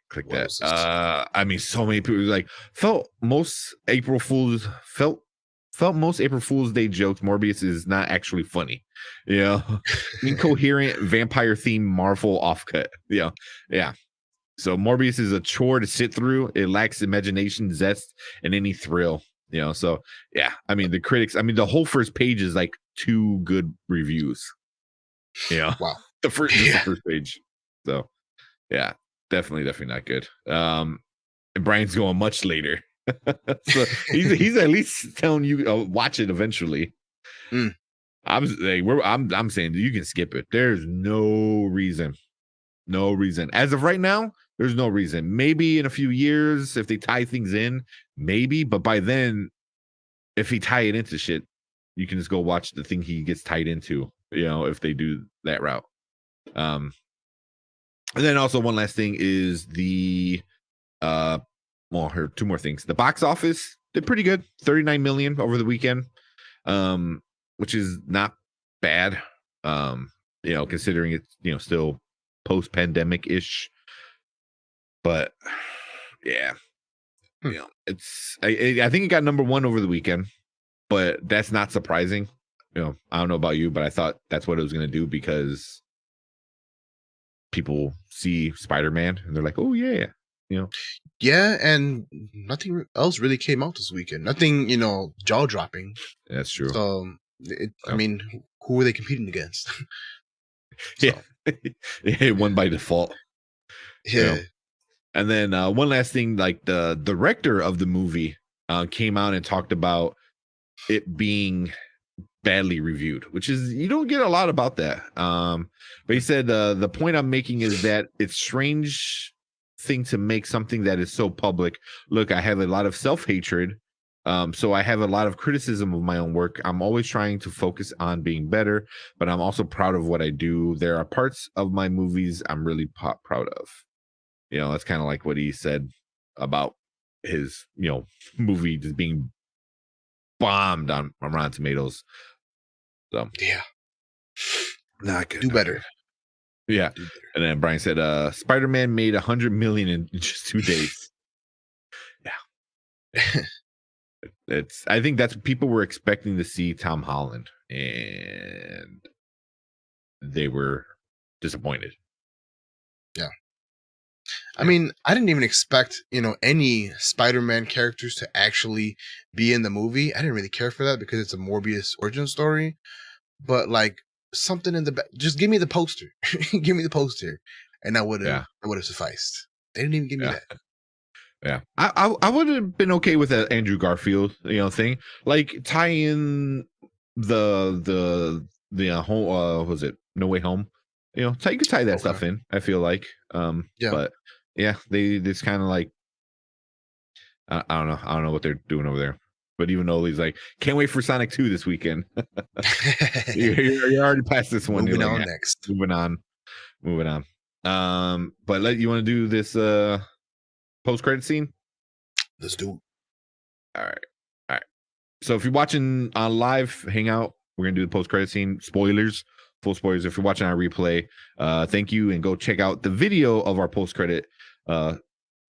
Click that. I mean, so many people like felt most April Fool's Day jokes. Morbius is not actually funny, you know. Incoherent vampire themed Marvel offcut, you know. Yeah. So Morbius is a chore to sit through. It lacks imagination, zest, and any thrill. You know, so yeah, I mean, the critics, I mean, the whole first page is like 2 good reviews. Yeah. Wow. The first page. So yeah, definitely not good. And Brian's going much later. So he's at least telling you watch it eventually. I'm saying you can skip it. There's no reason. As of right now, there's no reason. Maybe in a few years, if they tie things in, maybe. But by then, if he tie it into shit, you can just go watch the thing he gets tied into, you know, if they do that route. And then also one last thing is the here 2 more things. The box office did pretty good, 39 million over the weekend, which is not bad. You know, considering it's, you know, still post-pandemic ish. But yeah, you know, it's I think it got number 1 over the weekend, but that's not surprising. You know, I don't know about you, but I thought that's what it was going to do because people see Spider-Man and they're like, oh yeah, Yeah, and nothing else really came out this weekend. Nothing, jaw dropping. That's true. So, I mean, who were they competing against? Yeah, it won by default. Yeah. And then one last thing, like the director of the movie came out and talked about it being badly reviewed, which is, you don't get a lot about that. But he said the point I'm making is that it's strange thing to make something that is so public. Look, I have a lot of self-hatred, so I have a lot of criticism of my own work. I'm always trying to focus on being better, but I'm also proud of what I do. There are parts of my movies I'm really proud of. That's kind of like what he said about his movie just being bombed on Rotten Tomatoes. So yeah, not good. Do better. Yeah. Do better. And then Brian said, Spider-Man made $100 million in just 2 days. Yeah. I think that's what people were expecting to see Tom Holland, and they were disappointed. Yeah. I mean, I didn't even expect, any Spider-Man characters to actually be in the movie. I didn't really care for that because it's a Morbius origin story. But like something in the back, just give me the poster. Give me the poster, and I would have sufficed. They didn't even give me that. Yeah, I would have been okay with that Andrew Garfield thing, like tie in the home was it No Way Home, you could tie that stuff in, I feel like. But yeah, they just kind of like I don't know what they're doing over there. But even though he's like, can't wait for Sonic 2 this weekend. you're already past this one. Moving like, on next. Moving on. But you want to do this post-credit scene? Let's do it. All right. So if you're watching on live Hangout, we're going to do the post-credit scene. Spoilers. Full spoilers. If you're watching our replay, thank you. And go check out the video of our post-credit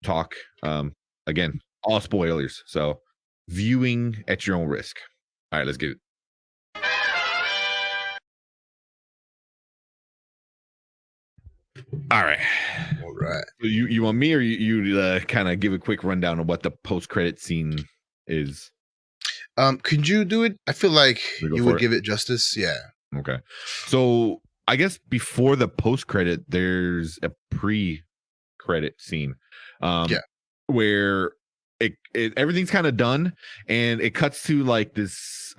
talk. Again, all spoilers. So viewing at your own risk. All right, let's get it. All right. So you want me or you kind of give a quick rundown of what the post-credit scene is? Could you do it? I feel like you would give it justice. Yeah. Okay. So I guess before the post-credit, there's a pre-credit scene. Where it everything's kind of done, and it cuts to like this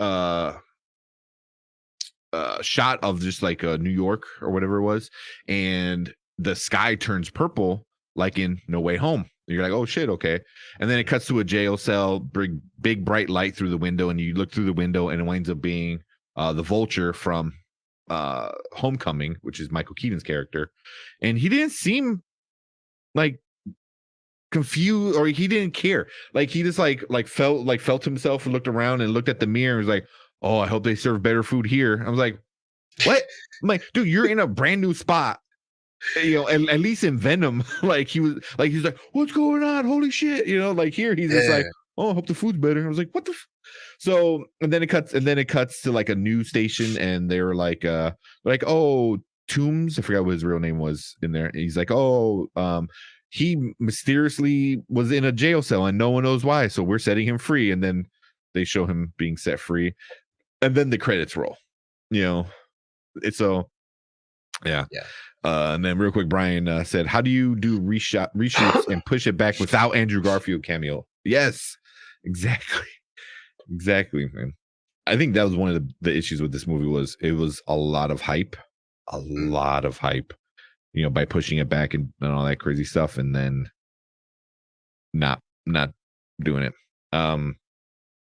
shot of just like New York or whatever it was, and the sky turns purple like in No Way Home. You're like, oh shit, okay. And then it cuts to a jail cell, big bright light through the window, and you look through the window, and it winds up being the Vulture from Homecoming, which is Michael Keaton's character. And he didn't seem like confused, or he didn't care. Like he just like felt himself and looked around and looked at the mirror and was like, oh, I hope they serve better food here. I was like, what? I'm like, dude, you're in a brand new spot. At least in Venom, like he's like, what's going on? Holy shit. Like here he's just like, oh, I hope the food's better. I was like, what the so and then it cuts to like a news station, and they were like oh, Toombs, I forgot what his real name was in there. And he's like, oh, he mysteriously was in a jail cell and no one knows why, so we're setting him free. And then they show him being set free, and then the credits roll. It's so yeah. And then real quick, Brian said, how do you do reshoots and push it back without Andrew Garfield cameo? Yes, exactly, man. I think that was one of the issues with this movie, was it was a lot of hype, by pushing it back and all that crazy stuff, and then not doing it.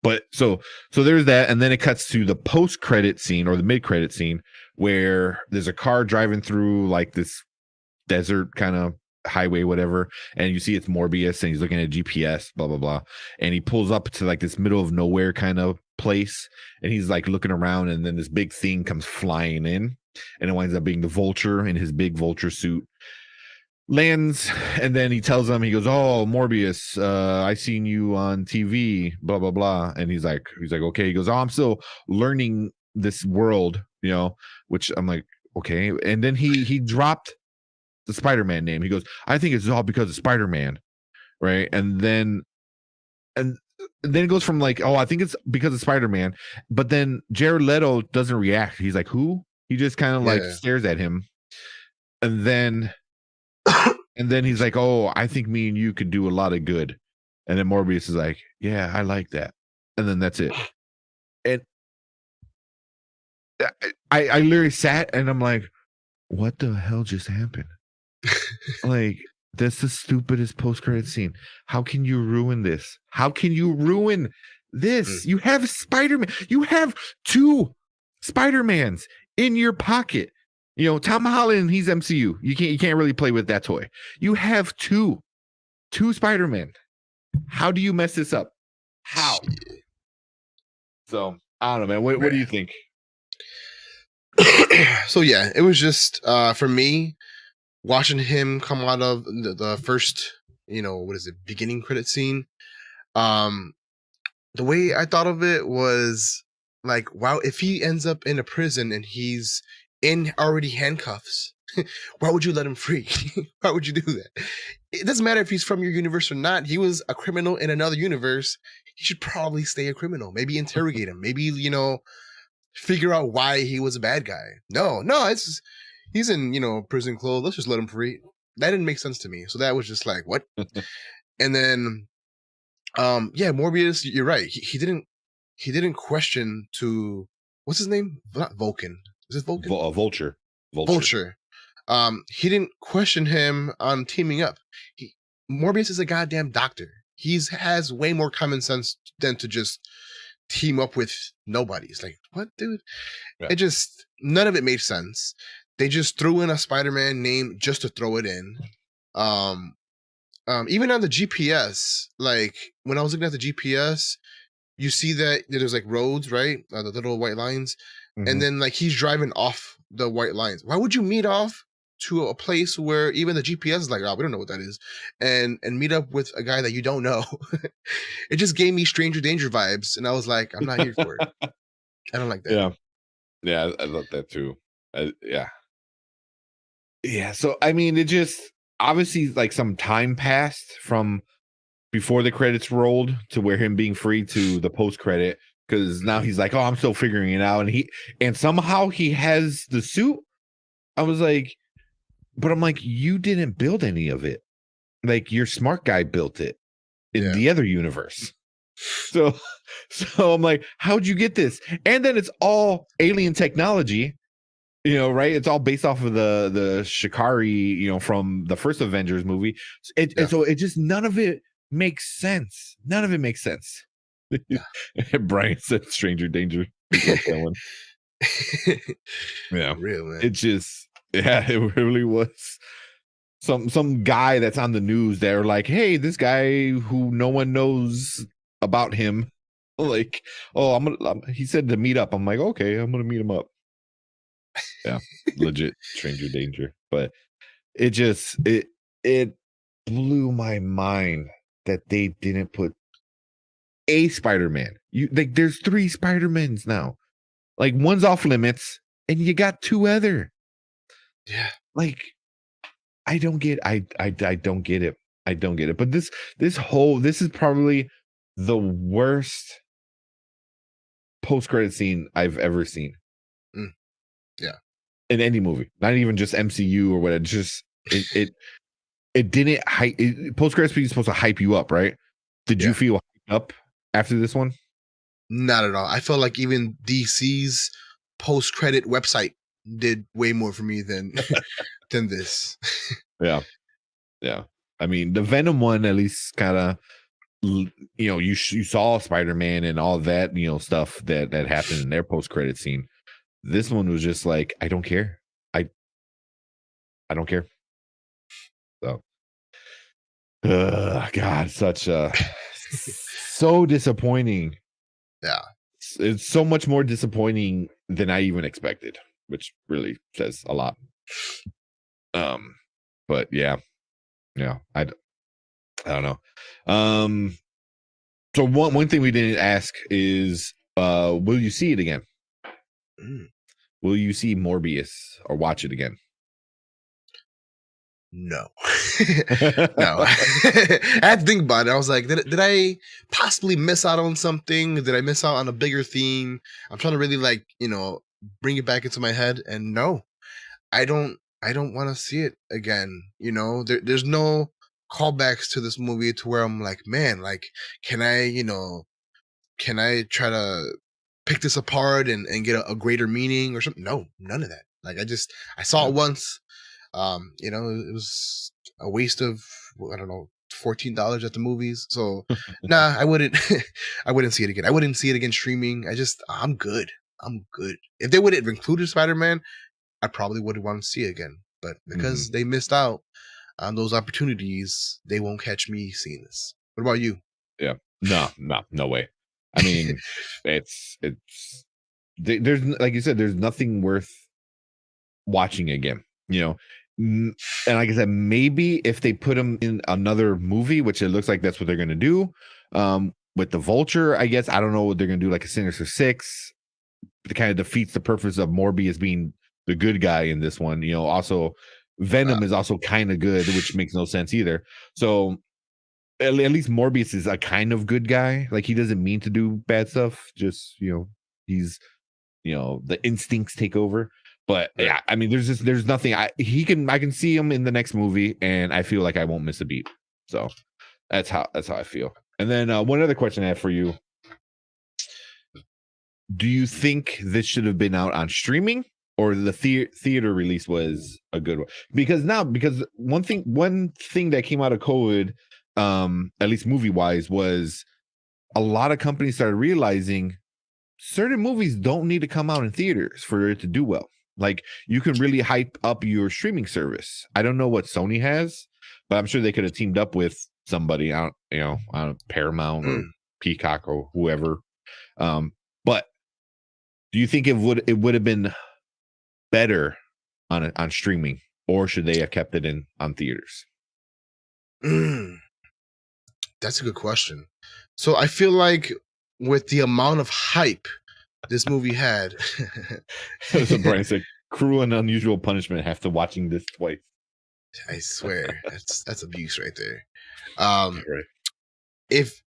But so there's that, and then it cuts to the post-credit scene or the mid-credit scene where there's a car driving through like this desert kind of highway, whatever, and you see it's Morbius, and he's looking at GPS, blah blah blah, and he pulls up to like this middle of nowhere kind of place, and he's like looking around, and then this big thing comes flying in, and it winds up being the Vulture in his big Vulture suit. Lands, and then he tells him, he goes, oh, Morbius, I seen you on TV, blah blah blah. And he's like okay. He goes, oh, I'm still learning this world, which I'm like, okay. And then he dropped the Spider-Man name. He goes, I think it's all because of Spider-Man. right? And then it goes from like, oh, I think it's because of Spider-Man, but then Jared Leto doesn't react. He's like, who? He just kind of like stares at him, and then he's like, oh, I think me and you could do a lot of good. And then Morbius is like, yeah, I like that, and then that's it. And I literally sat and I'm like, what the hell just happened? Like, that's the stupidest post-credit scene. How can you ruin this? How can you ruin this? You have Spider-Man. You have 2 Spider-Mans in your pocket. You know, Tom Holland, he's MCU. You can't really play with that toy. You have two Spider-Men. How do you mess this up? How? So I don't know, man. What do you think? So yeah, it was just for me watching him come out of the first, beginning credit scene. The way I thought of it was like, wow, if he ends up in a prison and he's in already handcuffs, why would you let him free? Why would you do that? It doesn't matter if he's from your universe or not. He was a criminal in another universe. He should probably stay a criminal. Maybe interrogate him. Maybe, figure out why he was a bad guy. No, he's in, prison clothes. Let's just let him free. That didn't make sense to me. So that was just like, what? And then, Morbius, you're right. He didn't question to, what's his name? Not Vulcan. Is it Vulcan? Vulture. He didn't question him on teaming up. Morbius is a goddamn doctor. He has way more common sense than to just team up with nobody. It's like, what, dude? Yeah. It just, none of it made sense. They just threw in a Spider-Man name just to throw it in. Even on the GPS, like when I was looking at the GPS, you see that there's like roads, right? The little white lines. Mm-hmm. And then like he's driving off the white lines. Why would you meet off to a place where even the GPS is like, oh, we don't know what that is, and meet up with a guy that you don't know? It just gave me Stranger Danger vibes, and I was like, I'm not here for it. I don't like that. Yeah, I love that too. Yeah. So I mean, it just obviously like some time passed from before the credits rolled to where him being free to the post credit, because now he's like, oh, I'm still figuring it out, and somehow he has the suit. I was like, but I'm like, you didn't build any of it. Like your smart guy built it in the other universe. So I'm like, how'd you get this? And then it's all alien technology, right? It's all based off of the Shikari, from the first Avengers movie. And so it just, none of it makes sense. None of it makes sense. Brian said Stranger Danger. That one. Yeah. Real, man. It just, it really was some guy that's on the news. They're like, hey, this guy who no one knows about him, like, oh, he said to meet up. I'm like, okay, I'm gonna meet him up. Yeah, legit Stranger Danger. But it just it blew my mind that they didn't put a Spider-Man. There's 3 Spider-Mans now. Like one's off limits, and you got 2 other. Yeah. Like, I don't get I don't get it. I don't get it. But this is probably the worst post-credit scene I've ever seen. Yeah. In any movie. Not even just MCU or whatever. Just it didn't hype. Post-credit scene is supposed to hype you up, right? Did you feel hyped up after this one? Not at all. I felt like even DC's post-credit website did way more for me than this. Yeah. I mean, the Venom one at least kind of, you saw Spider-Man and all that, stuff that happened in their post-credit scene. This one was just like, I don't care. I don't care. So, God, so disappointing. Yeah. It's so much more disappointing than I even expected, which really says a lot. But yeah, I don't know. So one thing we didn't ask is, will you see it again? Will you see Morbius or watch it again? No. No, I had to think about it. I was like, did I possibly miss out on something? Did I miss out on a bigger theme? I'm trying to really like, bring it back into my head. And no, I don't want to see it again. There's no callbacks to this movie to where I'm like, man, like, can I try to pick this apart and get a greater meaning or something? No, none of that. Like I saw it once. It was a waste of, I don't know, $14 at the movies. So nah, I wouldn't I wouldn't see it again. I wouldn't see it again streaming. I'm good. I'm good. If they would have included Spider-Man, I probably would have wanted to see it again. But because they missed out on those opportunities, they won't catch me seeing this. What about you? Yeah. No way. I mean, there's, like you said, there's nothing worth watching again, and like I said, maybe if they put him in another movie, which it looks like that's what they're going to do, with the Vulture, I guess, I don't know what they're going to do, like a Sinister Six. It kind of defeats the purpose of Morbius being the good guy in this one. Also Venom is also kind of good, which makes no sense either. So at least Morbius is a kind of good guy. Like, he doesn't mean to do bad stuff. Just, he's, the instincts take over. But yeah, I mean, there's nothing I can see him in the next movie, and I feel like I won't miss a beat. So that's how I feel. And then one other question I have for you: do you think this should have been out on streaming, or the theater release was a good one? Because one thing that came out of COVID, at least movie wise, was a lot of companies started realizing certain movies don't need to come out in theaters for it to do well. Like, you can really hype up your streaming service. I don't know what Sony has, but I'm sure they could have teamed up with somebody out, on Paramount or Peacock or whoever. But do you think it would have been better on streaming, or should they have kept it on theaters? That's a good question. So I feel like with the amount of hype this movie had, so Brian said, "Cruel and unusual punishment after watching this twice." I swear, that's abuse right there. Right. If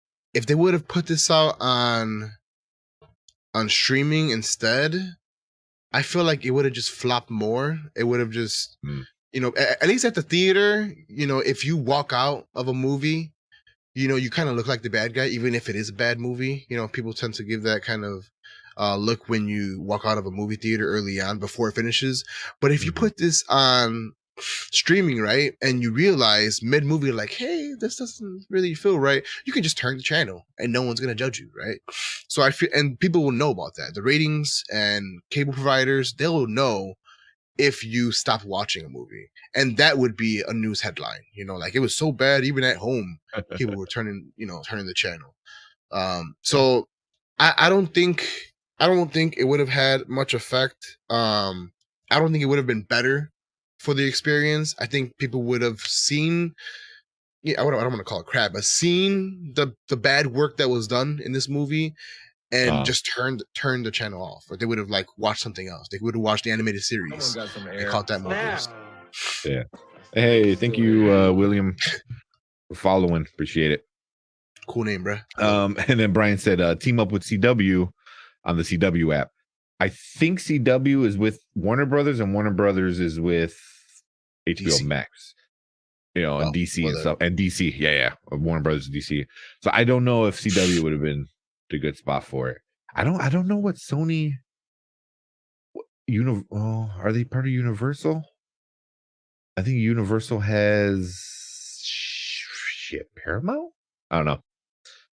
they would have put this out on streaming instead, I feel like it would have just flopped more. It would have just, at least at the theater, if you walk out of a movie, you kind of look like the bad guy, even if it is a bad movie. People tend to give that kind of look when you walk out of a movie theater early on before it finishes. But if you put this on streaming, right, and you realize mid-movie, like, hey, this doesn't really feel right, you can just turn the channel and no one's going to judge you, right? So I feel, and people will know about that. The ratings and cable providers, they'll know if you stop watching a movie, and that would be a news headline. Like, it was so bad, even at home, people were turning the channel. So I don't think it would have had much effect. I don't think it would have been better for the experience. I think people would have seen, I don't want to call it crap, but seen the bad work that was done in this movie, and just turned the channel off, or they would have like watched something else. They would have watched the animated series and caught that Morbius. Yeah. Hey, thank you, William, for following. Appreciate it. Cool name, bro. And then Brian said, team up with CW on the CW app. I think CW is with Warner Brothers, and Warner Brothers is with HBO DC. Max. And DC and stuff. And DC, yeah. Warner Brothers and DC. So I don't know if CW would have been the good spot for it. I don't know what Sony. Are they part of Universal? I think Universal has Paramount. I don't know.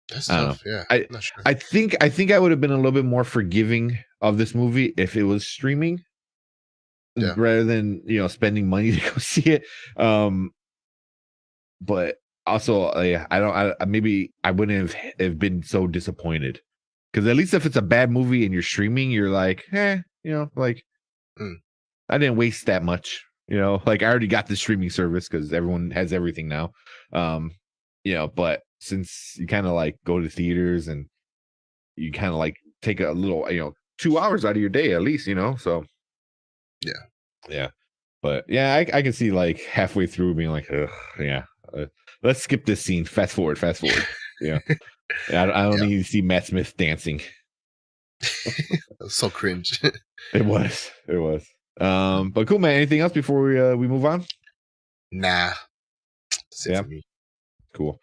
That's I don't tough. know. Yeah, I, I'm not sure. I think I would have been a little bit more forgiving of this movie if it was streaming, rather than spending money to go see it. But also, maybe I wouldn't have been so disappointed, because at least if it's a bad movie and you're streaming, you're like, like, I didn't waste that much. Like, I already got the streaming service because everyone has everything now. But since you kind of like go to theaters and you kind of like take a little, 2 hours out of your day at least, so yeah. But yeah, I can see like halfway through being like, ugh, yeah, let's skip this scene. Fast forward. Yeah, I don't need to see Matt Smith dancing. So cringe. It was. But cool, man. Anything else before we move on? Nah. That's it for me. Cool.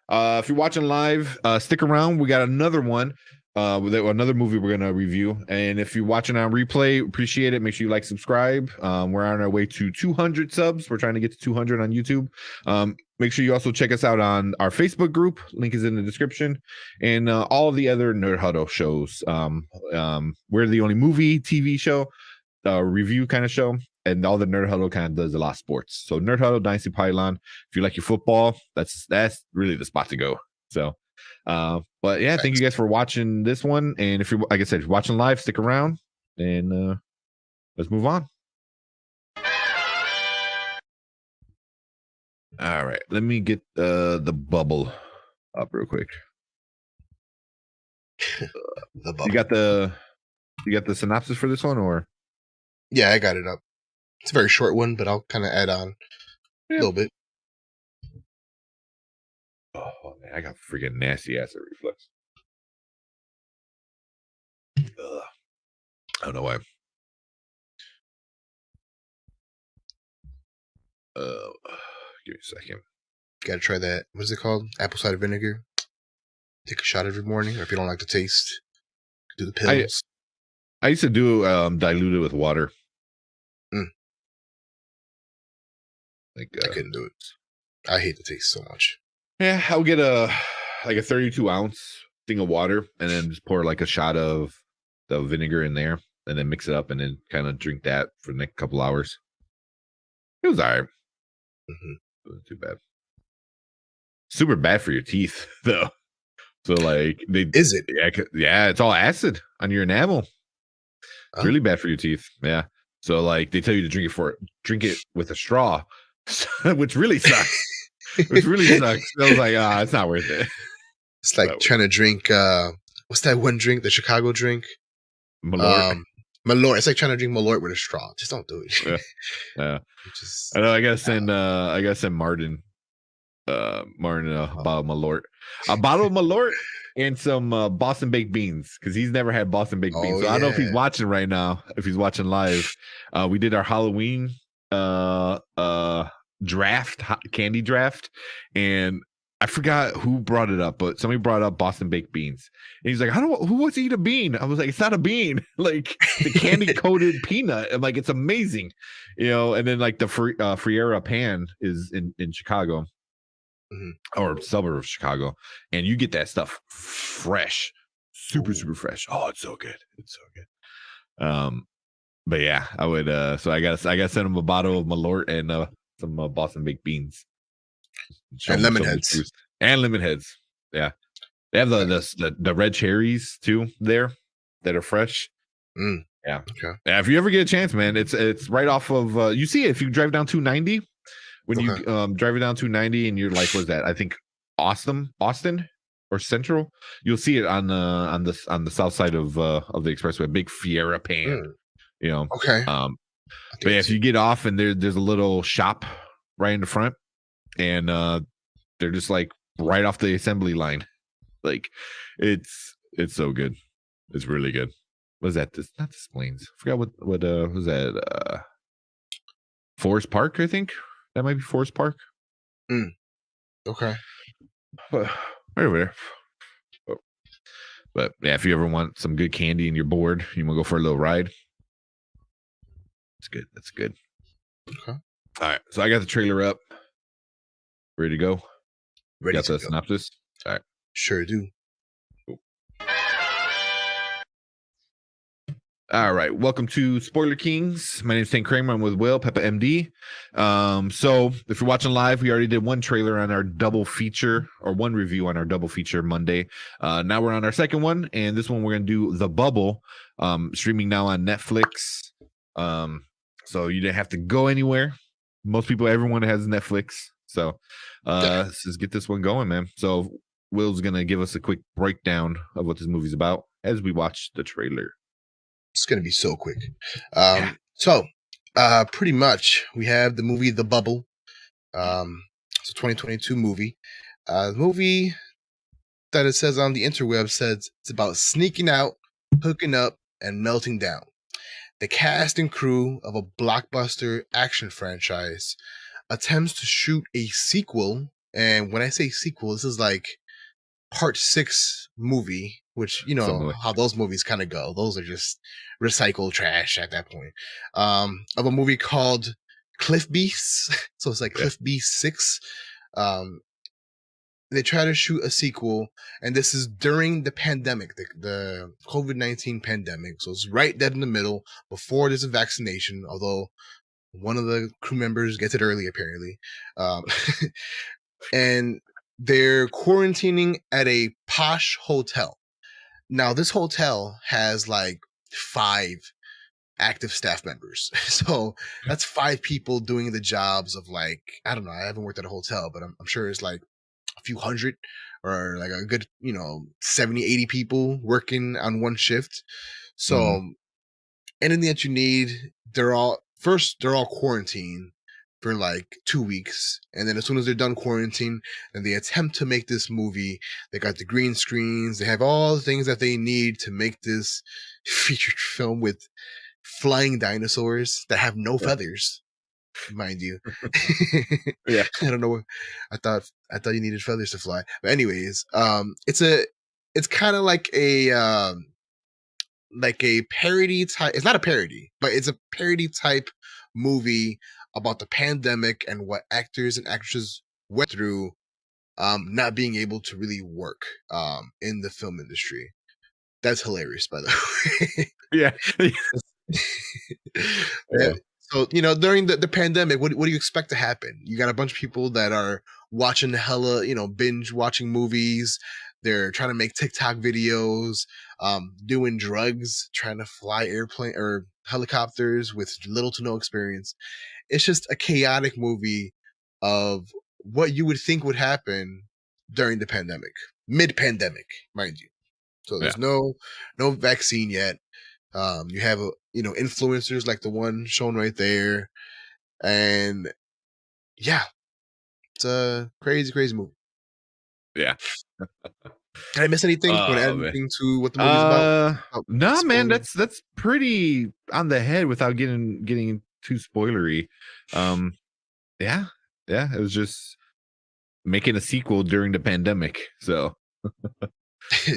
If you're watching live, stick around. We got another one. Another movie we're gonna review. And if you're watching on replay, appreciate it. Make sure you like, subscribe. We're on our way to 200 subs. We're trying to get to 200 on YouTube. Make sure you also check us out on our Facebook group. Link is in the description, and all of the other Nerd Huddle shows. We're the only movie, TV show, review kind of show. And all the Nerd Huddle kind of does a lot of sports. So Nerd Huddle, Dynasty Pylon. If you like your football, that's really the spot to go. So, but yeah, thank you guys for watching this one. And if you're, like I said, if you're watching live, stick around and let's move on. All right, let me get the bubble up real quick. The bubble. You got the synopsis for this one, or? Yeah, I got it up. It's a very short one, but I'll kind of add on a little bit. Oh man, I got freaking nasty acid reflux. Ugh. I don't know why. Give me a second. Gotta try that. What is it called? Apple cider vinegar. Take a shot every morning, or if you don't like the taste, do the pills. I used to do dilute it with water. Like I couldn't do it. I hate the taste so much. Yeah, I'll get a 32 ounce thing of water and then just pour like a shot of the vinegar in there and then mix it up and then kind of drink that for the next couple hours. It was all right. Mm-hmm. It wasn't too bad. Super bad for your teeth though. So like is it? Yeah, it's all acid on your enamel. It's really bad for your teeth. Yeah. So like they tell you to drink it with a straw, which really sucks. I was like, it's not worth it. It's like trying to drink what's that one drink, the Chicago drink? Malort. Malort. It's like trying to drink Malort with a straw. Just don't do it. Yeah. I know. I gotta send Martin a bottle of Malort. A bottle of Malort and some Boston baked beans, because he's never had Boston baked beans. So I don't know if he's watching right now, if he's watching live. We did our Halloween candy draft, and I forgot who brought it up, but somebody brought up Boston baked beans, and he's like, who wants to eat a bean? I was like, it's not a bean, like the candy coated peanut. I'm like, it's amazing, and then like the Friera pan is in Chicago. Or suburb of Chicago, and you get that stuff fresh, super fresh. Oh, it's so good. But yeah, I would so I gotta send him a bottle of Malort and some Boston baked beans and lemon heads. Yeah, they have the red cherries too there that are fresh. Yeah. Okay. Yeah, if you ever get a chance, man, it's right off of you see it if you drive down 290. When you drive it down 290 and you're like, what's that? I think Austin or Central. You'll see it on the south side of the expressway. Big Fiera pan. Okay. But yeah, if you get off and there's a little shop right in the front, and they're just like right off the assembly line. Like it's so good. It's really good. What is that? Not Des Plaines. I forgot what was that? Forest Park, I think. That might be Forest Park. Okay. Right over there. But yeah, if you ever want some good candy and you're bored, you want to go for a little ride. It's good. That's good. Okay. All right. So I got the trailer up. Ready to go? Got the synopsis? All right. Sure do. Cool. All right, welcome to Spoiler Kings. My name is Tank Kramer. I'm with Will, Peppa MD. So if you're watching live, we already did one trailer on our double feature, or one review on our double feature Monday. Now we're on our second one, and this one we're going to do The Bubble, streaming now on Netflix. So you didn't have to go anywhere. Everyone has Netflix. So let's just get this one going, man. So Will's going to give us a quick breakdown of what this movie's about as we watch the trailer. It's going to be so quick. So Pretty much. We have the movie The Bubble. It's a 2022 movie. The movie that it says on the interweb says it's about sneaking out, hooking up, and melting down. The cast and crew of a blockbuster action franchise attempts to shoot a sequel. And when I say sequel, this is like part 6 movie, which you know how those movies kind of go. Those are just recycled trash at that point. Of a movie called Cliff Beasts. So it's like Cliff Beast 6. They try to shoot a sequel, and this is during the pandemic, the COVID-19 pandemic. So it's right dead in the middle before there's a vaccination, although one of the crew members gets it early, apparently. And they're quarantining at a posh hotel. Now, this hotel has like 5 active staff members. So that's 5 people doing the jobs of like, I don't know, I haven't worked at a hotel, but I'm sure it's like a few hundred or like a good, 70, 80 people working on one shift. So anything that you need, they're all quarantined for like 2 weeks, and then as soon as they're done quarantine, then they attempt to make this movie. They got the green screens, they have all the things that they need to make this featured film with flying dinosaurs that have no feathers, mind you. Yeah, I don't know. I thought you needed feathers to fly, but anyways, it's kind of like a parody type. It's not a parody, but it's a parody type movie about the pandemic and what actors and actresses went through, not being able to really work in the film industry. That's hilarious, by the way. Yeah. Yeah. So, during the pandemic, what do you expect to happen? You got a bunch of people that are watching hella, binge watching movies. They're trying to make TikTok videos, doing drugs, trying to fly airplane or helicopters with little to no experience. It's just a chaotic movie of what you would think would happen during the pandemic, mid-pandemic, mind you. So there's no vaccine yet. You have influencers like the one shown right there, and yeah, it's a crazy movie. Yeah. Can I miss anything? Want to add anything to what the movie's about? No, man, that's pretty on the head without getting too spoilery. Yeah, it was just making a sequel during the pandemic. So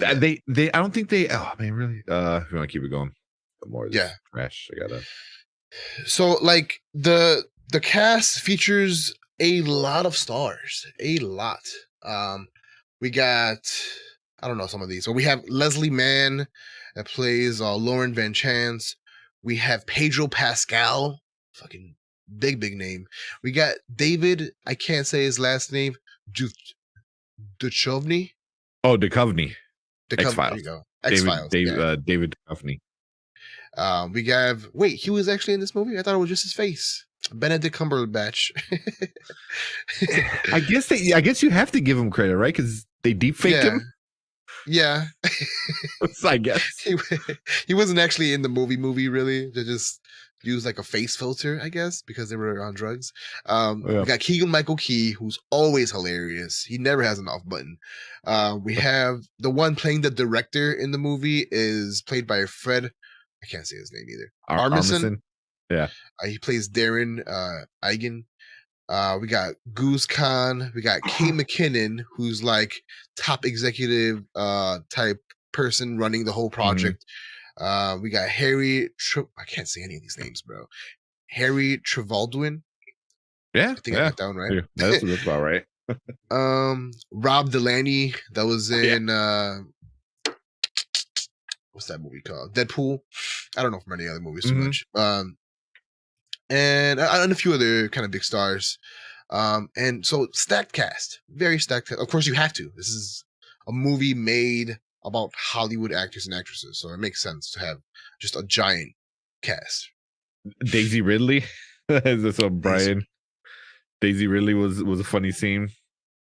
they I don't think they. Oh man, really? If you want to keep it going, more of this trash. I gotta. So like the cast features a lot of stars, a lot. We got, I don't know some of these. So we have Leslie Mann that plays Lauren Van Chance. We have Pedro Pascal, fucking big name. We got David, I can't say his last name, Duchovny. Oh, Duchovny. X-Files. There you go. X-Files. David Duchovny. We have, wait, he was actually in this movie? I thought it was just his face. Benedict Cumberbatch. I guess you have to give him credit, right? Because they deep faked him. Yeah. I guess he wasn't actually in the movie really. They just used like a face filter, I guess, because they were on drugs. We got Keegan-Michael Key, who's always hilarious. He never has an off button. We have the one playing the director in the movie is played by Fred. I can't say his name either. Armisen. Yeah. He plays Darren Eigen. We got Goose Khan. We got Kate McKinnon, who's like top executive type person running the whole project. We got Harry. I can't say any of these names, bro. Harry Trevaldwin. Yeah, I think I got that one right. Yeah, that's about right. Rob Delaney, that was in what's that movie called? Deadpool. I don't know from any other movies too much. And a few other kind of big stars. And so stacked cast, very stacked. Of course, you have to. This is a movie made about Hollywood actors and actresses, so it makes sense to have just a giant cast. Daisy Ridley, is this what Brian? Daisy Ridley was a funny scene.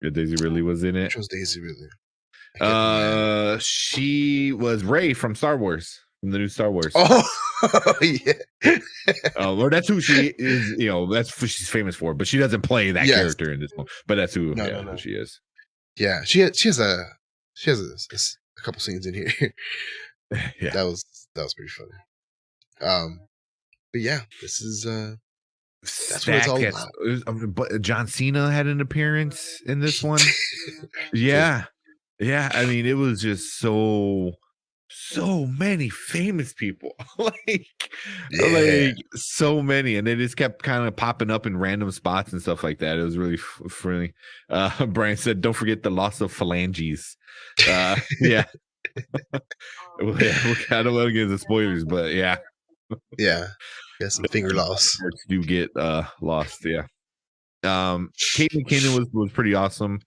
Yeah, Daisy Ridley was in it. Which was Daisy Ridley? She was Rey from Star Wars. from the new Star Wars. Oh, yeah. Or that's who she is. You know, that's what she's famous for. But she doesn't play that Yes. character in this one. But that's who, No, who she is. Yeah, she has a couple scenes in here. Yeah, that was pretty funny. But yeah, this is that's what it's all about. But John Cena had an appearance in this one. Yeah. I mean, it was just so many famous people, like so many, and they just kept kind of popping up in random spots and stuff like that. It was really funny. Brian said, "Don't forget the loss of phalanges." Yeah. Well, yeah, I don't want to get the spoilers, but yeah, some finger loss. Do get lost. Yeah. Kate McKinnon was pretty awesome.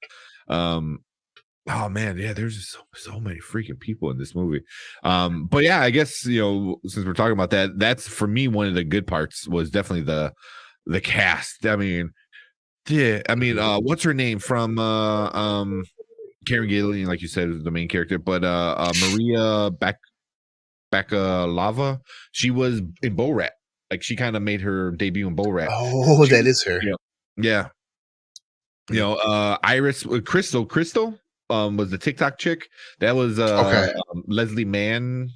Oh man, yeah, there's just so many freaking people in this movie. But yeah, I guess, you know, since we're talking about that, that's for me one of the good parts was definitely the cast. I mean, what's her name from Karen Gillian, like you said, is the main character, but Maria Bakalova, she was in Borat. Like she kind of made her debut in Borat. Oh, that is her. Yeah. You know, Iris Crystal was the TikTok chick. That was Leslie Mann,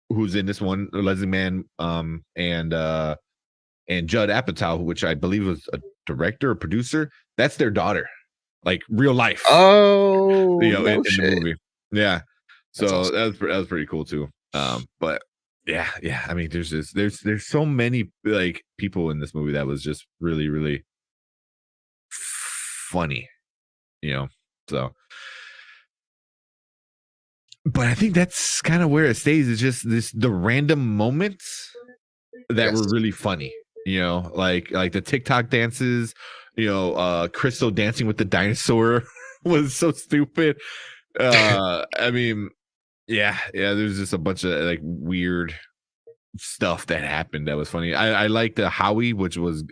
who's in this one. Leslie Mann, and Judd Apatow, which I believe was a director or producer. That's their daughter, like real life. Oh, you know, in the movie. Yeah, so awesome. that was pretty cool too. But yeah. I mean, there's so many like people in this movie that was just really, really funny. You know, so. But I think that's kind of where it stays. It's just the random moments that were really funny, you know, like the TikTok dances, you know, Crystal dancing with the dinosaur was so stupid. I mean, yeah, there's just a bunch of like weird stuff that happened that was funny. I liked Howie, which was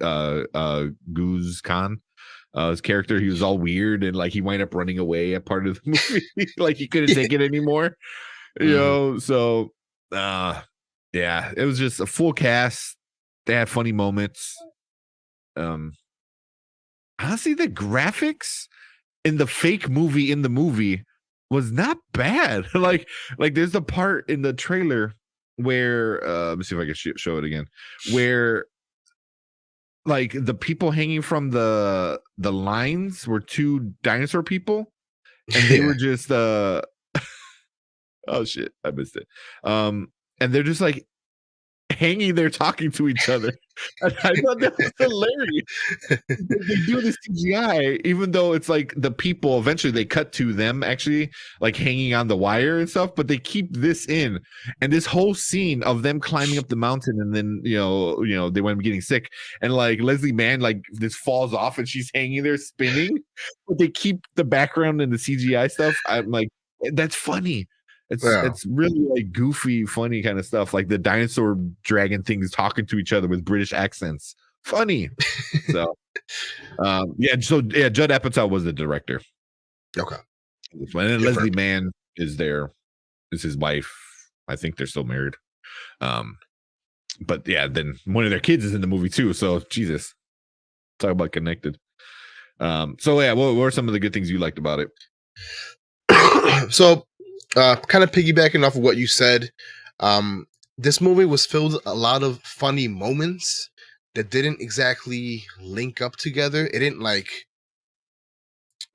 Goose Khan. His character, he was all weird and like he wound up running away at part of the movie. Like he couldn't take it anymore, you know. So yeah, it was just a full cast. They had funny moments. Honestly, the graphics in the fake movie in the movie was not bad. like there's the part in the trailer where let me see if I can show it again, where like the people hanging from the lines were two dinosaur people, and they were just oh shit, I missed it. And they're just like hanging there talking to each other. I thought that was hilarious. They do this CGI, even though it's like the people eventually they cut to them actually like hanging on the wire and stuff, but they keep this in, and this whole scene of them climbing up the mountain, and then you know they went getting sick, and like Leslie Mann like this falls off and she's hanging there spinning, but they keep the background and the CGI stuff. I'm like, that's funny. It's really like goofy, funny kind of stuff, like the dinosaur dragon things talking to each other with British accents. Funny. So, Judd Apatow was the director. Okay. And then Leslie Mann is his wife. I think they're still married. But yeah, then one of their kids is in the movie too. So Jesus, talk about connected. So yeah, what were some of the good things you liked about it? So. Kind of piggybacking off of what you said, this movie was filled with a lot of funny moments that didn't exactly link up together. It didn't like.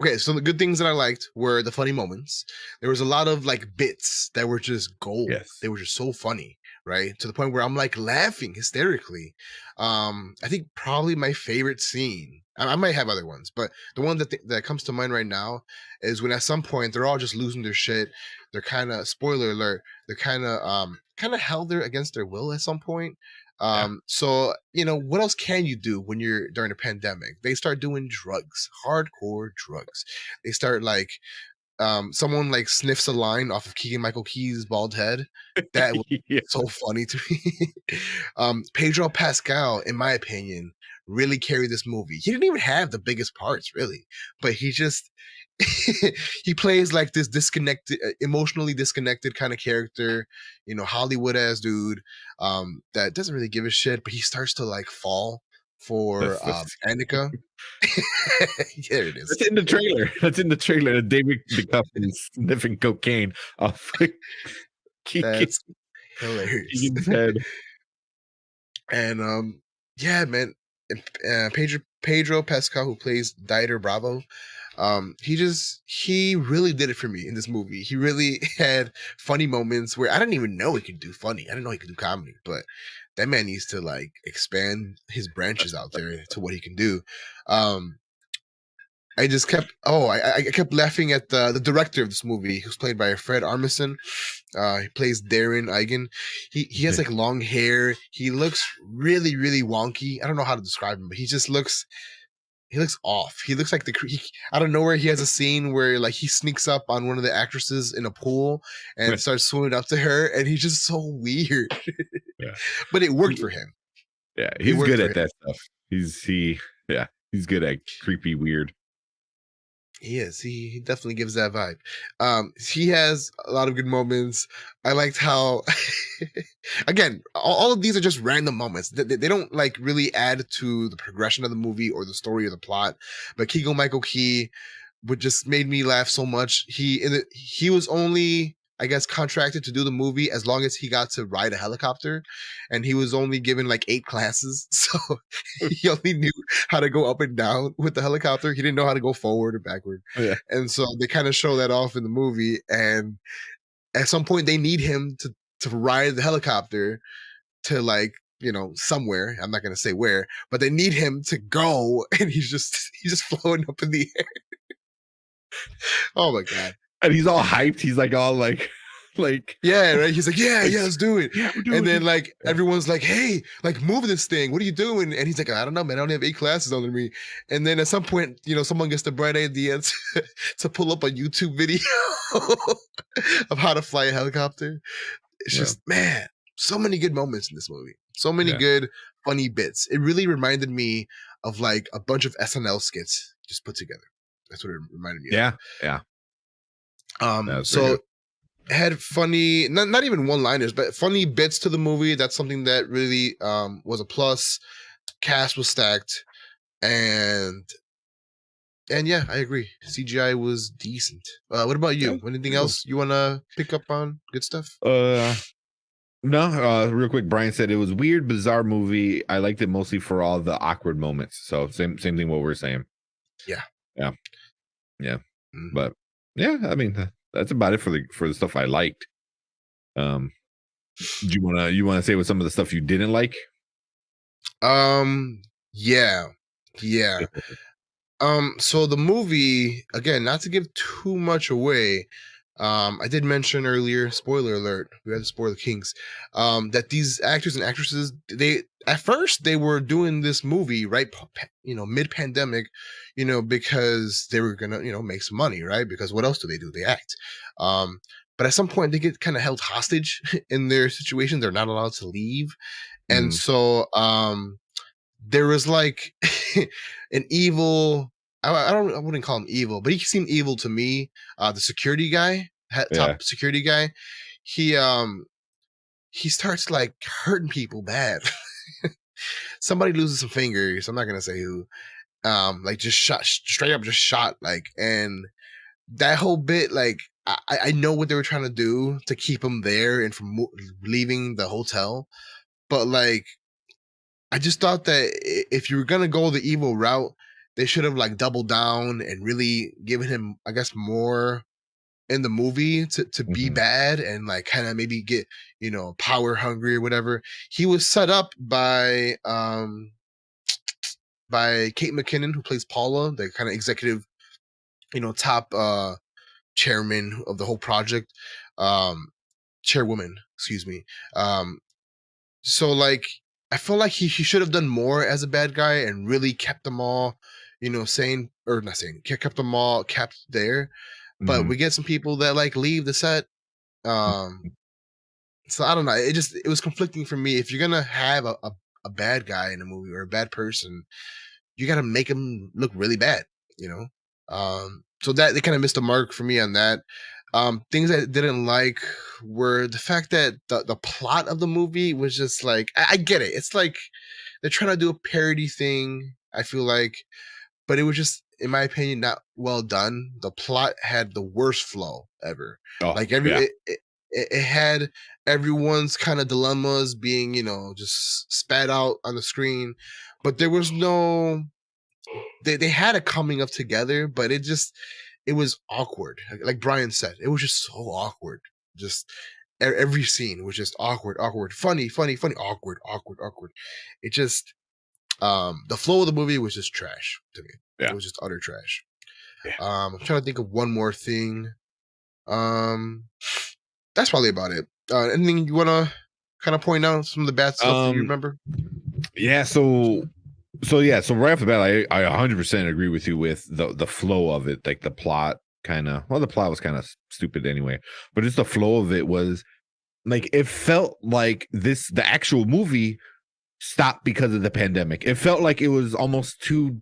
Okay, so the good things that I liked were the funny moments. There was a lot of like bits that were just gold. Yes. They were just so funny, right? To the point where I'm like laughing hysterically. I think probably my favorite scene. I might have other ones, but the one that comes to mind right now is when at some point they're all just losing their shit. They're kind of, spoiler alert, they're kind of held there against their will at some point. So, you know, what else can you do when you're during a pandemic? They start doing drugs, hardcore drugs. They start like, someone like sniffs a line off of Keegan-Michael Key's bald head. That was so funny to me. Pedro Pascal, in my opinion, really carried this movie. He didn't even have the biggest parts, really, but he just he plays like this disconnected, emotionally disconnected kind of character, Hollywood ass dude, that doesn't really give a shit, but he starts to like fall for Annika. There it is. That's in the trailer. That's in the trailer. David Duchovny sniffing cocaine off That's hilarious. Keegan's head. And yeah, man, Pedro Pascal, who plays Dieter Bravo, he really did it for me in this movie. He really had funny moments where I didn't even know he could do funny. I didn't know he could do comedy, but that man needs to like expand his branches out there to what he can do. I just kept I kept laughing at the director of this movie, who's played by Fred Armisen. He plays Darren Eigen. He has like long hair. He looks really, really wonky. I don't know how to describe him, but he looks off. He looks like out of nowhere. He has a scene where like he sneaks up on one of the actresses in a pool and starts swimming up to her, and he's just so weird. Yeah. But it worked for him. Yeah, he's good at that stuff. He's good at creepy, weird. He is. He definitely gives that vibe. He has a lot of good moments. I liked how, again, all of these are just random moments. They don't like really add to the progression of the movie or the story or the plot. But Keegan-Michael Key would just made me laugh so much. He was only, I guess, contracted to do the movie as long as he got to ride a helicopter, and he was only given like 8 classes, so he only knew how to go up and down with the helicopter. He didn't know how to go forward or backward. Yeah. And so they kind of show that off in the movie, and at some point they need him to ride the helicopter to like, somewhere. I'm not going to say where, but they need him to go, and he's just floating up in the air. Oh my God. And he's all hyped. He's like all like yeah, right. He's like, yeah, let's do it. Yeah, and then like everyone's like, hey, like move this thing. What are you doing? And he's like, I don't know, man. I only have 8 classes under me. And then at some point, someone gets the bright idea to pull up a YouTube video of how to fly a helicopter. It's just, man, so many good moments in this movie. So many good, funny bits. It really reminded me of like a bunch of SNL skits just put together. That's what it reminded me of. Yeah. So had funny, not even one-liners, but funny bits to the movie. That's something that really was a plus. Cast was stacked, and yeah, I agree. CGI was decent. What about you? Anything else you want to pick up on? Good stuff? No, real quick, Brian said it was weird, bizarre movie. I liked it mostly for all the awkward moments. So same thing what we're saying. Yeah. Mm-hmm. But yeah, I mean that's about it for the stuff I liked. Do you wanna say what some of the stuff you didn't like? Yeah. So the movie, again, not to give too much away, I did mention earlier, spoiler alert, we had to spoil the kings, that these actors and actresses, at first they were doing this movie right, mid-pandemic, because they were gonna, make some money, right? Because what else do? They act. But at some point they get kind of held hostage in their situation. They're not allowed to leave. And so there was like an evil, I wouldn't call him evil, but he seemed evil to me. The security guy, top security guy, he starts like hurting people bad. Somebody loses some fingers. I'm not gonna say who. Like just straight up shot, like, and that whole bit, like, I know what they were trying to do to keep him there and from leaving the hotel, but like, I just thought that if you were gonna go the evil route, they should have like doubled down and really given him, I guess, more in the movie to be bad and like kind of maybe get, power hungry or whatever. He was set up by Kate McKinnon, who plays Paula, the kind of executive, top chairman of the whole project, chairwoman, excuse me. So like, I feel like he should have done more as a bad guy and really kept them all, kept them all kept there. But we get some people that like leave the set. So I don't know. It was conflicting for me. If you're gonna have a bad guy in a movie or a bad person, you gotta make him look really bad, So that they kind of missed the mark for me on that. Things I didn't like were the fact that the plot of the movie was just like I get it. It's like they're trying to do a parody thing, I feel like, but it was just, in my opinion, not well done. The plot had the worst flow ever. Oh, Like yeah. it had everyone's kind of dilemmas being, just spat out on the screen, but there was no. They had a coming up together, but it was awkward. Like Brian said, it was just so awkward. Just every scene was just awkward, funny, awkward. It just the flow of the movie was just trash to me. Yeah. It was just utter trash. Yeah. I'm trying to think of one more thing. That's probably about it. Anything you want to kind of point out, some of the bad stuff that you remember? Yeah, so right off the bat, I 100% agree with you with the flow of it, like the plot the plot was kind of stupid anyway, but just the flow of it was like, it felt like the actual movie stopped because of the pandemic. It felt like it was almost two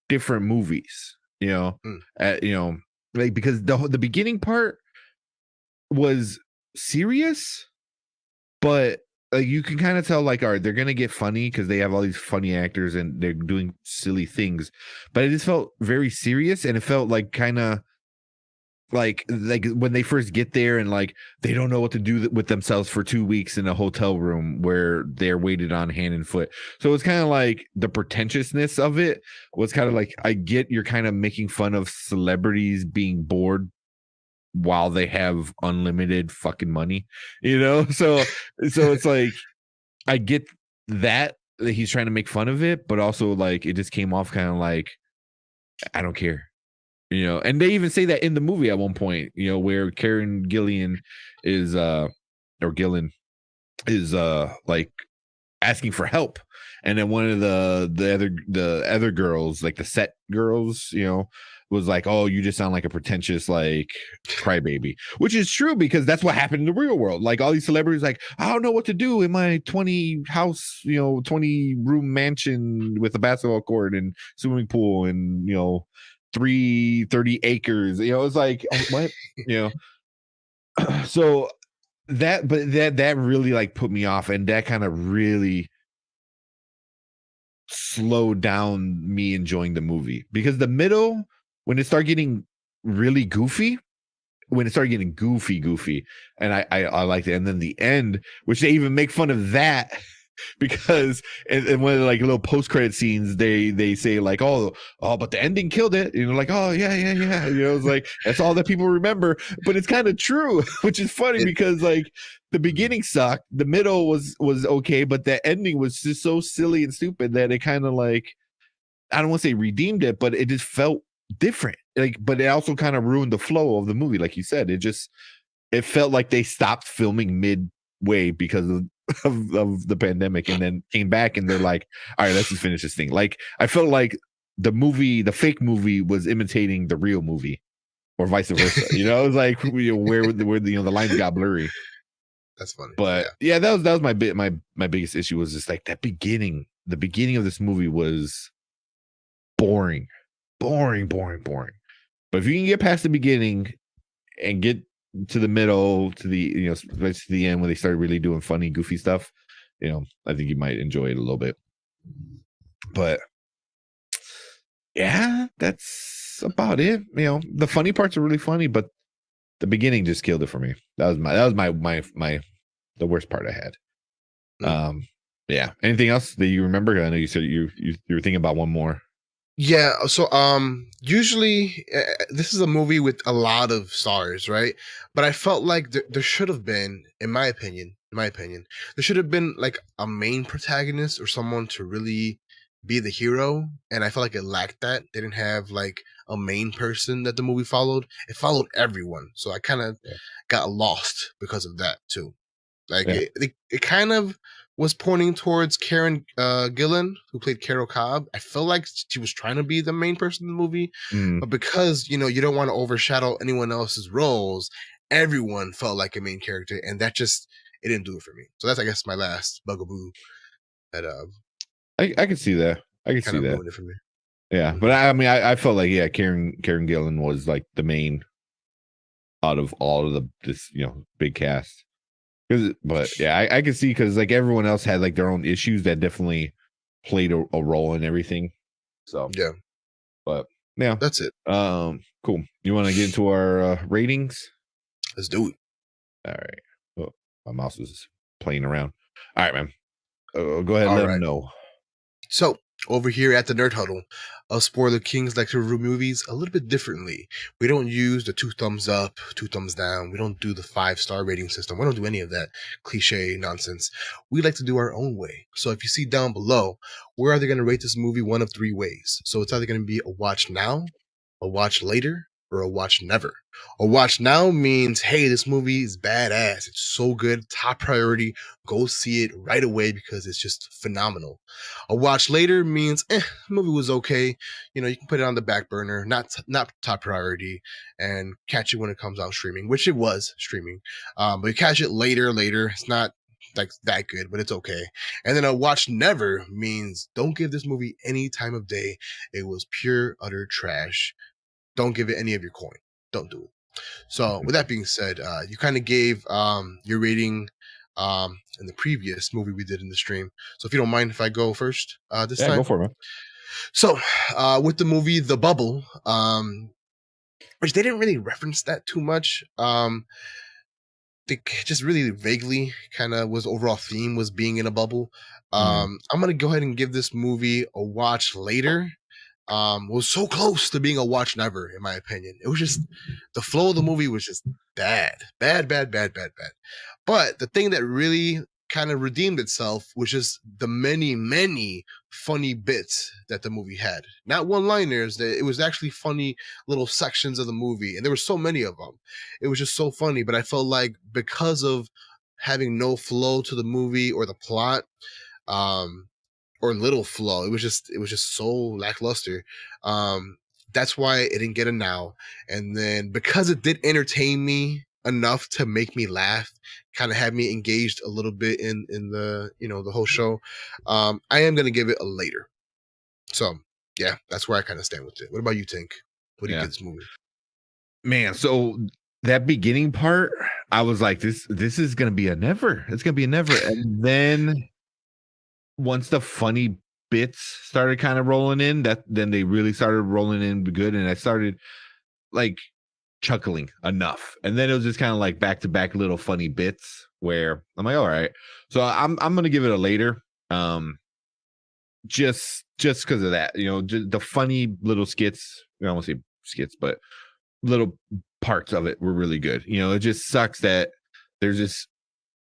different movies, like, because the beginning part was serious, but you can kind of tell, like, all right, they're gonna get funny because they have all these funny actors and they're doing silly things, but it just felt very serious, and it felt like kind of like when they first get there and like they don't know what to do with themselves for 2 weeks in a hotel room where they're waited on hand and foot. So it's kind of like the pretentiousness of it was kind of like, I get you're kind of making fun of celebrities being bored while they have unlimited fucking money, so it's like, I get that he's trying to make fun of it, but also like it just came off kind of like, I don't care, and they even say that in the movie at one point, where Karen Gillan is like asking for help, and then one of the other girls, like the set girls, was like, oh, you just sound like a pretentious like crybaby, which is true, because that's what happened in the real world. Like, all these celebrities, like, I don't know what to do in my 20 room mansion with a basketball court and swimming pool and 330 acres, it's like, oh, what? So that really like put me off, and that kind of really slowed down me enjoying the movie, because the middle, when it started getting really goofy, and I liked it, and then the end, which they even make fun of that, because in one of the like little post-credit scenes, they say like, oh, but the ending killed it, like, oh yeah, it's like, that's all that people remember, but it's kind of true, which is funny, because like the beginning sucked, the middle was okay, but the ending was just so silly and stupid that it kind of like, I don't want to say redeemed it, but it just felt different, like, but it also kind of ruined the flow of the movie. Like you said, it felt like they stopped filming midway because of the pandemic, and then came back and they're like, all right, let's just finish this thing. Like, I felt like the fake movie was imitating the real movie, or vice versa. It was like, where the lines got blurry. That's funny. But yeah, that was my biggest issue, was just like that beginning. The beginning of this movie was boring. But if you can get past the beginning and get to the middle, to the to the end, when they started really doing funny, goofy stuff, I think you might enjoy it a little bit. But yeah, that's about it. The funny parts are really funny, but the beginning just killed it for me. That was my the worst part I had. Yeah. Anything else that you remember? I know you said you were thinking about one more. Yeah, so usually this is a movie with a lot of stars, right? But I felt like there should have been, in my opinion, there should have been like a main protagonist or someone to really be the hero, and I felt like it lacked that. They didn't have like a main person that the movie followed. It followed everyone, so I kind of got lost because of that too. Like it kind of was pointing towards Karen Gillan, who played Carol Cobb. I feel like she was trying to be the main person in the movie, but because you don't want to overshadow anyone else's roles, everyone felt like a main character, and that just, it didn't do it for me. So that's, I guess, my last bugaboo. That I can see that. I can see that. Ruined it for me. Yeah, but I mean, I felt like Karen Gillan was like the main out of all of this big cast. But yeah, I can see because like everyone else had like their own issues that definitely played a role in everything. So yeah, but yeah, that's it. Cool. You want to get into our ratings? Let's do it. All right. Oh, my mouse is playing around. All right, man. Go ahead and let them know. So, over here at the Nerd Huddle, us Spoiler Kings like to review movies a little bit differently. We don't use the 2 thumbs up, 2 thumbs down. We don't do the 5-star rating system. We don't do any of that cliche nonsense. We like to do our own way. So if you see down below, we're either going to rate this movie one of 3 ways. So it's either going to be a watch now, a watch later, or a watch never. A watch now means, hey, this movie is badass. It's so good. Top priority. Go see it right away because it's just phenomenal. A watch later means, the movie was okay. You can put it on the back burner, not top priority, and catch it when it comes out streaming, which it was streaming. But you catch it later. It's not like that good, but it's okay. And then a watch never means don't give this movie any time of day. It was pure, utter trash. Don't give it any of your coin. Don't do it. So with that being said, you kind of gave your rating in the previous movie we did in the stream. So if you don't mind if I go first this time. Go for it, man. So with the movie The Bubble, which they didn't really reference that too much. They just really vaguely kind of was overall theme was being in a bubble. I'm going to go ahead and give this movie a watch later. Was so close to being a watch never, in my opinion. It was just the flow of the movie was just bad. But the thing that really kind of redeemed itself was just the many funny bits that the movie had. Not one-liners. It was actually funny little sections of the movie, and there were so many of them. It was just so funny. But I felt like because of having no flow to the movie or the plot, or little flow. It was just so lackluster. That's why it didn't get a now. And then because it did entertain me enough to make me laugh, kind of had me engaged a little bit in the the whole show. I am gonna give it a later. So yeah, that's where I kind of stand with it. What about you, Tink? What do you give this movie? Man, so that beginning part, I was like, this is gonna be a never. It's gonna be a never. And then once the funny bits started kind of rolling in, then they really started rolling in good, and I started like chuckling enough, and then it was just kind of like back to back little funny bits where I'm like, all right. So I'm gonna give it a later, just because of that, just the funny little skits. I won't say skits, but little parts of it were really good. It just sucks that there's this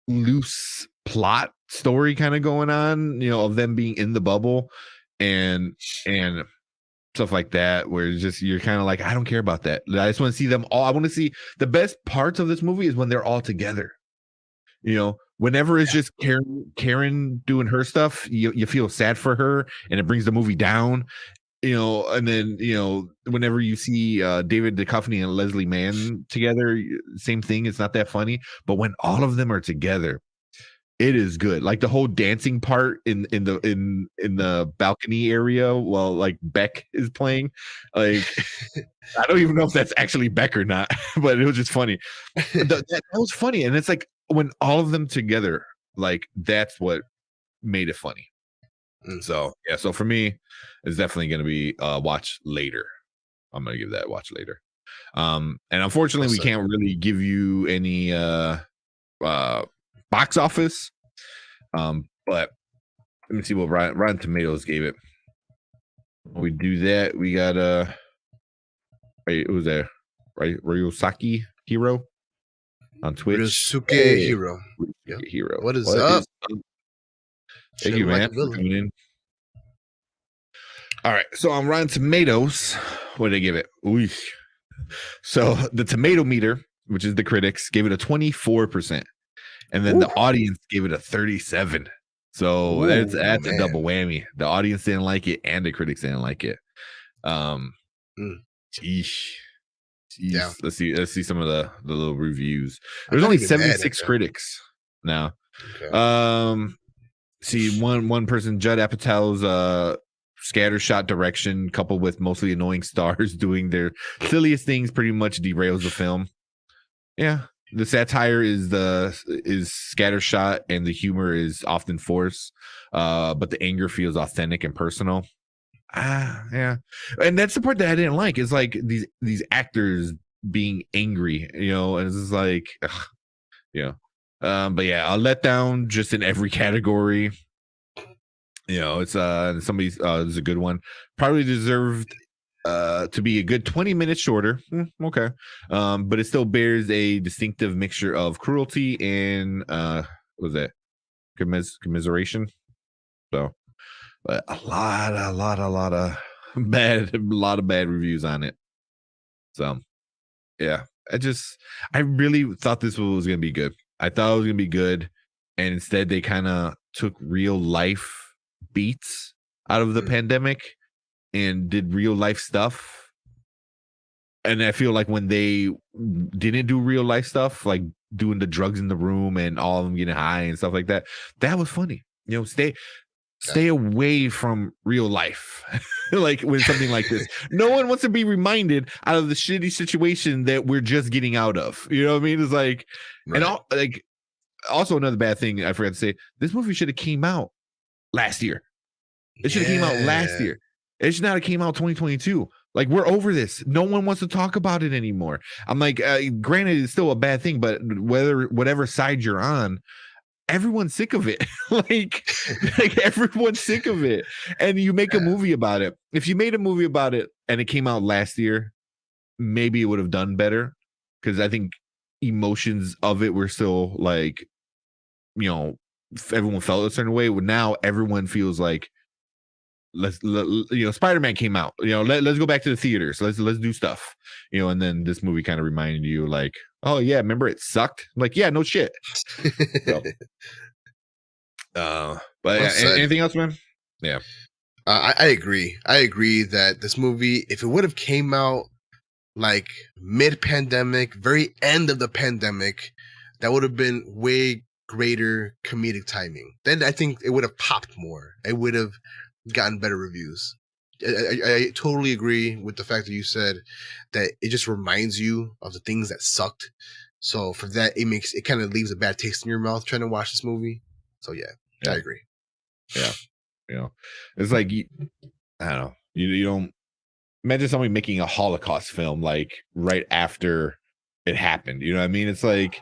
loose plot story kind of going on, of them being in the bubble and stuff like that, where it's just you're kind of like, I don't care about that. I just want to see them all. I want to see the best parts of this movie is when they're all together. Whenever it's just Karen doing her stuff, you feel sad for her, and it brings the movie down. And then whenever you see David Duchovny and Leslie Mann together, same thing. It's not that funny, but when all of them are together, it is good. Like the whole dancing part in the balcony area while like Beck is playing. Like I don't even know if that's actually Beck or not, but it was just funny. That was funny, and it's like when all of them together, like that's what made it funny. So yeah, so for me, it's definitely going to be watch later. I'm going to give that watch later. And unfortunately, we can't really give you any box office. But let me see what Rotten Tomatoes gave it. When we do that, we got it was a Ryosaki Hero on Twitch. Ryusuke Hero. Hero. What is up? Thank you, man, for coming in. All right, so on Rotten Tomatoes, what did they give it? Ooh. So the tomato meter, which is the critics, gave it a 24%, and then the audience gave it a 37%. So that's a double whammy. The audience didn't like it, and the critics didn't like it. Sheesh. Yeah. Let's see some of the little reviews. There's only 76 critics now. Okay. See one person, Judd Apatow's scattershot direction coupled with mostly annoying stars doing their silliest things pretty much derails the film. Yeah, the satire is scattershot and the humor is often forced, but the anger feels authentic and personal. Yeah, and that's the part that I didn't like. Is like these actors being angry, and it's just like, ugh, but yeah, a letdown just in every category. It's somebody's is a good one. Probably deserved to be a good 20 minutes shorter. Okay. But it still bears a distinctive mixture of cruelty and what was that? Commiseration. So, but a lot of bad reviews on it. So, yeah, I really thought this was gonna be good. I thought it was gonna be good, and instead they kind of took real life beats out of the pandemic and did real life stuff. And I feel like when they didn't do real life stuff, like doing the drugs in the room and all of them getting high and stuff like that, that was funny. Stay away from real life. Like when something like this, no one wants to be reminded out of the shitty situation that we're just getting out of. You know what I mean? It's like, and also another bad thing I forgot to say, this movie should have came out last year. It should have came out last year. It should not have came out 2022. Like, we're over this. No one wants to talk about it anymore. I'm like, granted, it's still a bad thing, but whatever side you're on, everyone's sick of it. like everyone's sick of it. And you make a movie about it. If you made a movie about it and it came out last year, maybe it would have done better. Because I think emotions of it were still like, everyone felt a certain way. Now everyone feels like, Spider-Man came out, let's go back to the theaters, let's do stuff, and then this movie kind of reminded you like, oh yeah, remember it sucked? Like, yeah, no shit. So, but anything else, man? Yeah. I agree that this movie, if it would have came out like mid-pandemic, very end of the pandemic, that would have been way greater comedic timing. Then I think it would have popped more. It would have gotten better reviews. I totally agree with the fact that you said that it just reminds you of the things that sucked. So for that, it kind of leaves a bad taste in your mouth trying to watch this movie. So yeah. I agree. Yeah, it's like, I don't know. You don't imagine somebody making a Holocaust film like right after it happened. You know what I mean? It's like,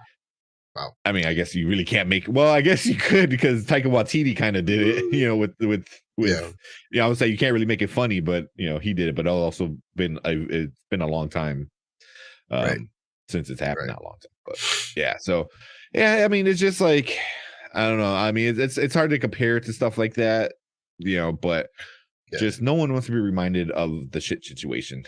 wow. I mean, I guess you really can't make. Well, I guess you could, because Taika Waititi kind of did it. With I would say you can't really make it funny, but he did it. But also it's been a long time since it's happened. Not a long time, but yeah. So yeah, I mean, it's just like, I don't know. I mean, it's hard to compare it to stuff like that, but just no one wants to be reminded of the shit situation.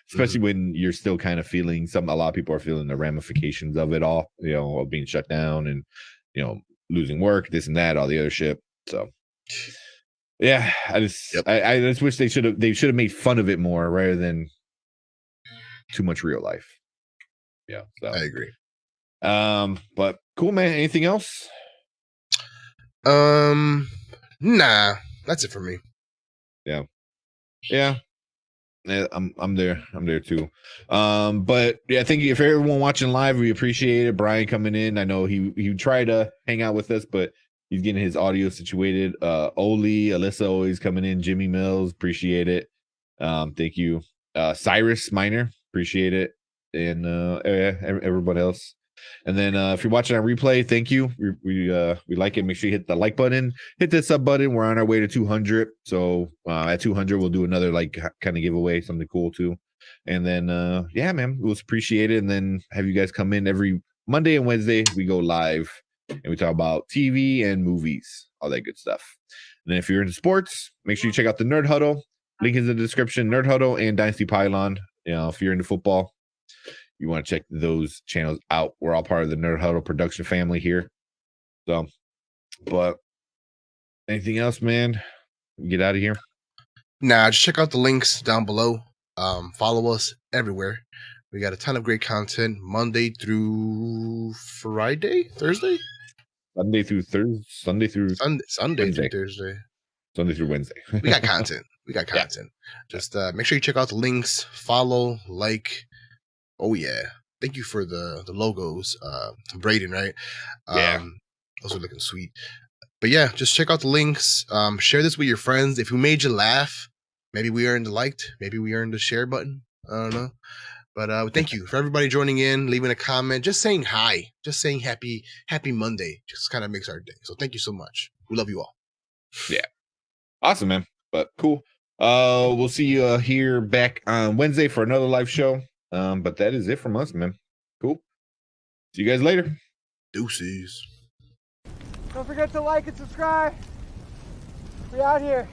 Especially when you're still kind of feeling a lot of people are feeling the ramifications of it all, of being shut down and, losing work, this and that, all the other shit. So, yeah, I just wish they should have made fun of it more rather than too much real life. Yeah. So I agree. But cool, man. Anything else? Nah, that's it for me. Yeah. I'm there too. But yeah, thank you for everyone watching live. We appreciate it. Brian coming in. I know he tried to hang out with us, but he's getting his audio situated. Oli, Alyssa always coming in. Jimmy Mills, appreciate it. Thank you. Cyrus Minor, appreciate it. And everybody else. And then if you're watching on replay, thank you. We like it. Make sure you hit the like button, hit the sub button. We're on our way to 200. So at 200, we'll do another kind of giveaway, something cool too. And then yeah, man, it was appreciated. And then have you guys come in every Monday and Wednesday. We go live and we talk about TV and movies, all that good stuff. And then if you're into sports, make sure you check out the Nerd Huddle. Link is in the description. Nerd Huddle and Dynasty Pylon. If you're into football, you want to check those channels out. We're all part of the Nerd Huddle production family here. So, but anything else, man? Get out of here. Nah, just check out the links down below. Follow us everywhere. We got a ton of great content Monday through Thursday? Sunday through Sunday Wednesday. through Thursday. Sunday through Wednesday. We got content. We got content. Just make sure you check out the links, follow, like. Oh yeah. Thank you for the logos. Braden, right? Those are looking sweet. But yeah, just check out the links. Share this with your friends. If we made you laugh, maybe we earned the liked, maybe we earned the share button. I don't know. But thank you for everybody joining in, leaving a comment, just saying hi, just saying happy Monday. Just kind of makes our day. So thank you so much. We love you all. Yeah. Awesome, man. But cool. We'll see you here back on Wednesday for another live show. But that is it from us, man. Cool. See you guys later. Deuces. Don't forget to like and subscribe. We out here.